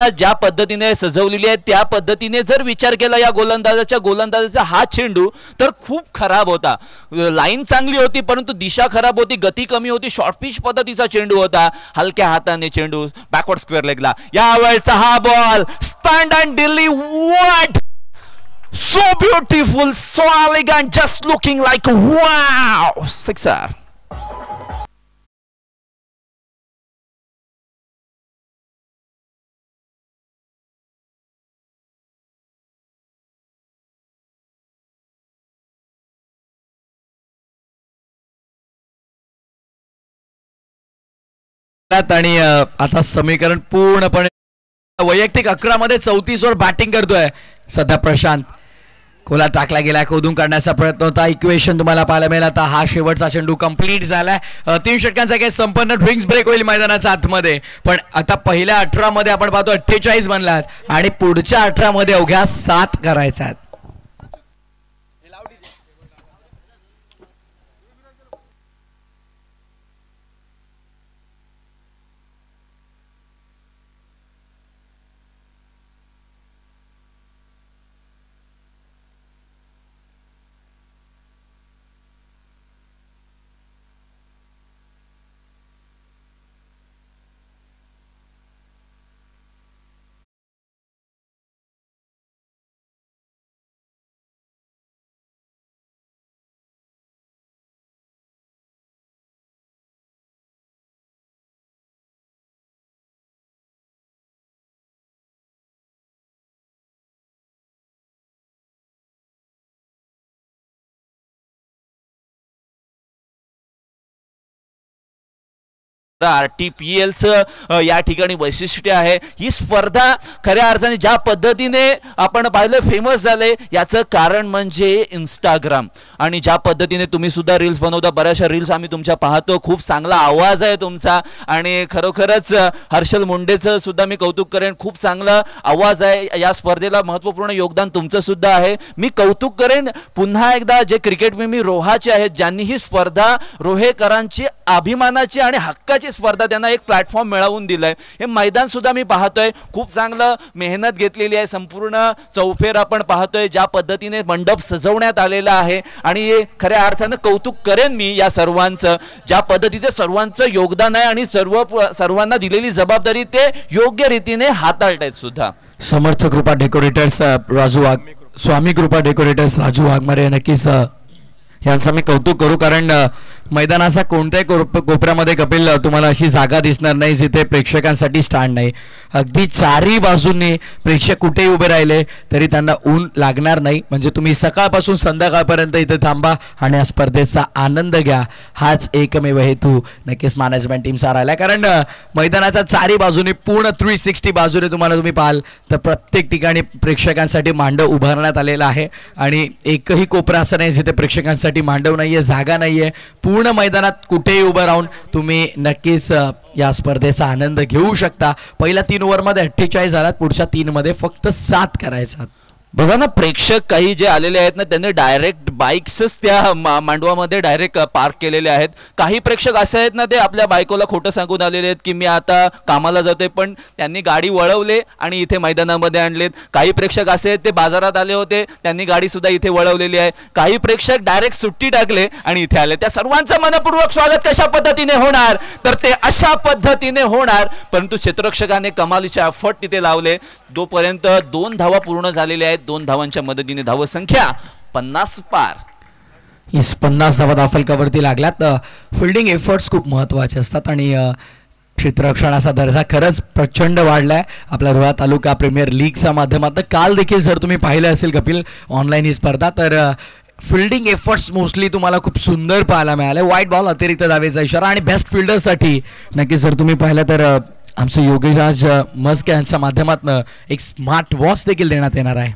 ज्या पद्धतीने सजवलेली आहे त्या पद्धतीने जर विचार केला या गोलंदाजाचा हा चेंडू तर खूप खराब होता. लाईन चांगली होती परंतु दिशा खराब होती, गती कमी होती, शॉर्ट पिच पद्धतीचा चेंडू होता. हलक्या हाताने चेंडू बॅकवर्ड स्क्वेअर लेगला. यावेळचा हा ball stand and Delhi. What so beautiful, so elegant, just looking like wow. Sixer. आणि आता समीकरण पूर्णपणे वैयक्तिक 11 मध्ये 34 वर बॅटिंग करतोय सध्या प्रशांत. खोला टाकला गेलाय, खोदून काढण्याचा प्रयत्न होता. इक्वेशन तुम्हाला पाहायला मिळेल. आता हा शेवटचा चेंडू कंप्लीट झालाय. 3 षटकांचा काही संपन्न ड्रिंक्स ब्रेक होईल मैदानाच्या आतमध्ये. पण आता पहिल्या 18 मध्ये आपण पाहतो 48 बनलात आणि पुढच्या 18 मध्ये अवघ्या 7 करायच्या आहेत. RTPL चं या ठिकाणी वैशिष्ट्य आहे. ही स्पर्धा खऱ्या अर्थाने ज्या पद्धतीने आपण पाहिलं फेमस झाले याचं कारण म्हणजे इंस्टाग्राम. आणि ज्या पद्धतीने तुम्ही सुद्धा रील्स बनवता, बऱ्याचशा रील्स आम्ही तुमच्या पाहतो. खूप चांगला आवाज आहे तुमचा आणि खरोखरच हर्षल मुंडेचं सुद्धा मी कौतुक करेन. खूप चांगला आवाज आहे. या स्पर्धेला महत्त्वपूर्ण योगदान तुमचं सुद्धा आहे. मी कौतुक करेन पुन्हा एकदा जे क्रिकेट प्रेमी रोहाचे आहेत ज्यांनी ही स्पर्धा रोहेकरांची अभिमानाची आणि हक्काची स्पर्धा त्यांना एक प्लॅटफॉर्म मिळवून दिलाय. हे मैदान सुद्धा मी पाहतोय खूप चांगलं मेहनत घेतलेली आहे. संपूर्ण चौफेर आपण पाहतोय ज्या पद्धतीने मंडप सजवण्यात आलेला आहे आणि खऱ्या अर्थानं कौतुक करेन मी या सर्वांचं, ज्या पद्धतीचे सर्वांचं योगदान आहे आणि सर्वांना दिलेली जबाबदारी ते योग्य रीतीने हाताळतायत सुद्धा. समर्थ कृपा डेकोरेटर्स राजू वाघ, स्वामी कृपा डेकोरेटर्स राजू वाघमारे नक्कीच यांचं मी कौतुक करू, कारण मैदानाचा कोणत्याही कोपऱ्यामध्ये कपिल तुम्हाला अशी जागा दिसणार नाही जिथे प्रेक्षकांसाठी स्टँड नाही. अगदी चारही बाजूंनी प्रेक्षक कुठेही उभे राहिले तरी त्यांना ऊन लागणार नाही. म्हणजे तुम्ही सकाळपासून संध्याकाळपर्यंत इथे थांबा आणि या स्पर्धेचा आनंद घ्या, हाच एकमेव हेतू नक्कीच मॅनेजमेंट टीमचा राहिला. कारण मैदानाच्या चारही बाजूनी पूर्ण 360 बाजूने तुम्ही पाहाल तर प्रत्येक ठिकाणी प्रेक्षकांसाठी मांडव उभारण्यात आलेला आहे आणि एकही कोपरा असं नाही जिथे प्रेक्षकांसाठी मांडव नाहीये, जागा नाहीये. पूर्ण मैदानात कुठेही उभं राहून तुम्ही नक्कीच या स्पर्धेचा आनंद घेऊ शकता. पहिल्या 3 ओव्हरमध्ये 48 झालात, पुढच्या 3 मध्ये फक्त 7 करायचा. बघा ना, प्रेक्षक काही जे आलेले आहेत ना त्यांनी डायरेक्ट बाईक्सच त्या मांडवामध्ये डायरेक्ट पार्क केलेले आहेत. काही प्रेक्षक असे आहेत ना ते आपल्या बायकोला खोटं सांगून आलेले आहेत की मी आता कामाला जातोय, पण त्यांनी गाडी वळवले आणि इथे मैदानामध्ये आणलेत. काही प्रेक्षक असे आहेत ते बाजारात आले होते, त्यांनी गाडी सुद्धा इथे वळवलेली आहे. काही प्रेक्षक डायरेक्ट सुट्टी टाकले आणि इथे आले. त्या सर्वांचं मनपूर्वक स्वागत कशा पद्धतीने होणार तर ते अशा पद्धतीने होणार. परंतु क्षेत्ररक्षकाने कमालीचे एफर्ट तिथे लावले. जोपर्यंत 2 धावा पूर्ण झालेल्या आहेत, 2 धावांच्या मदतीने धावसंख्या 50 पार. 50 धावा धावफलकावरती लागल्यात. फिल्डिंग एफर्ट्स खूप महत्त्वाचे असतात आणि क्षेत्ररक्षणाचा दर्जा खरंच प्रचंड वाढलाय आपल्या रोहा तालुका प्रीमियर लीगच्या माध्यमातून. काल देखील जर तुम्ही पाहिलं असेल कपिल ऑनलाईन ही स्पर्धा, तर फिल्डिंग एफर्ट्स मोस्टली तुम्हाला खूप सुंदर पाहायला मिळाले. व्हाईट बॉल, अतिरिक्त धावेचा इशारा आणि बेस्ट फिल्डरसाठी नक्कीच जर तुम्ही पाहिलं तर आमचे योगीराज मस्के यांच्या माध्यमातून एक स्मार्ट वॉच देखील देण्यात येणार आहे.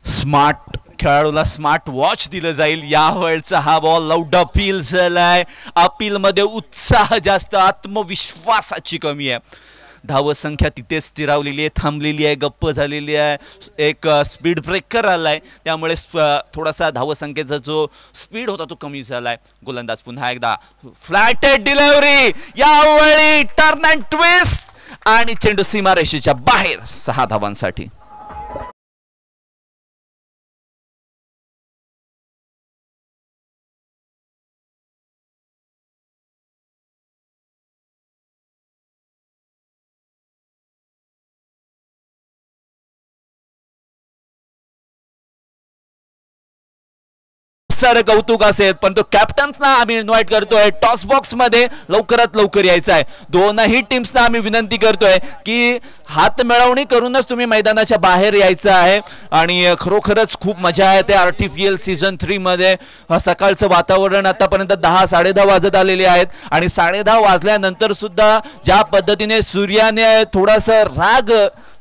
स्मार्ट खेळाडूला स्मार्ट वॉच दिलं जाईल. यावेळचा हा बॉल लाऊड अपील झालाय. अपील मध्ये उत्साह जास्त, आत्मविश्वासाची कमी आहे. धावसंख्या तिथे स्थिरावलेली आहे, थांबलेली आहे, गप्प झालेली आहे. एक स्पीड ब्रेकर आलाय, त्यामुळे थोडासा धावसंख्येचा जो स्पीड होता तो कमी झालाय. गोलंदाज पुन्हा एकदा फ्लॅटेड डिलिव्हरी, यावेळी टर्न अँड ट्विस्ट आणि चेंडू सीमारेषेच्या बाहेर 6 धावांसाठी. सारं कौतुक असेल, पण तो कॅप्टन्सना आम्ही इन्व्हाइट करतोय टॉस बॉक्स मध्ये लवकरात लवकर यायचं आहे. दोनही टीम्सना आम्ही विनंती करतोय की हात मिळवणी करूनच तुम्ही मैदानाच्या बाहेर यायचं आहे. आणि खरोखरच खूप मजा आहे त्या आर्टिफिशियल सीझन 3 मध्ये. सकाळचं वातावरण आतापर्यंत 10-10:30 वाजत आलेले आहेत आणि 10:30 वाजल्यानंतर सुद्धा ज्या पद्धतीने सूर्याने थोडासा राग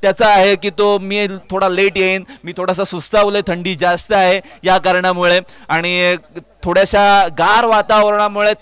त्याचा आहे की तो मी थोडा लेट येईन, मी थोडासा सुस्तावलोय, थंडी जास्त आहे या कारणामुळे आणि थोड्याशा गार वातावरणामुळे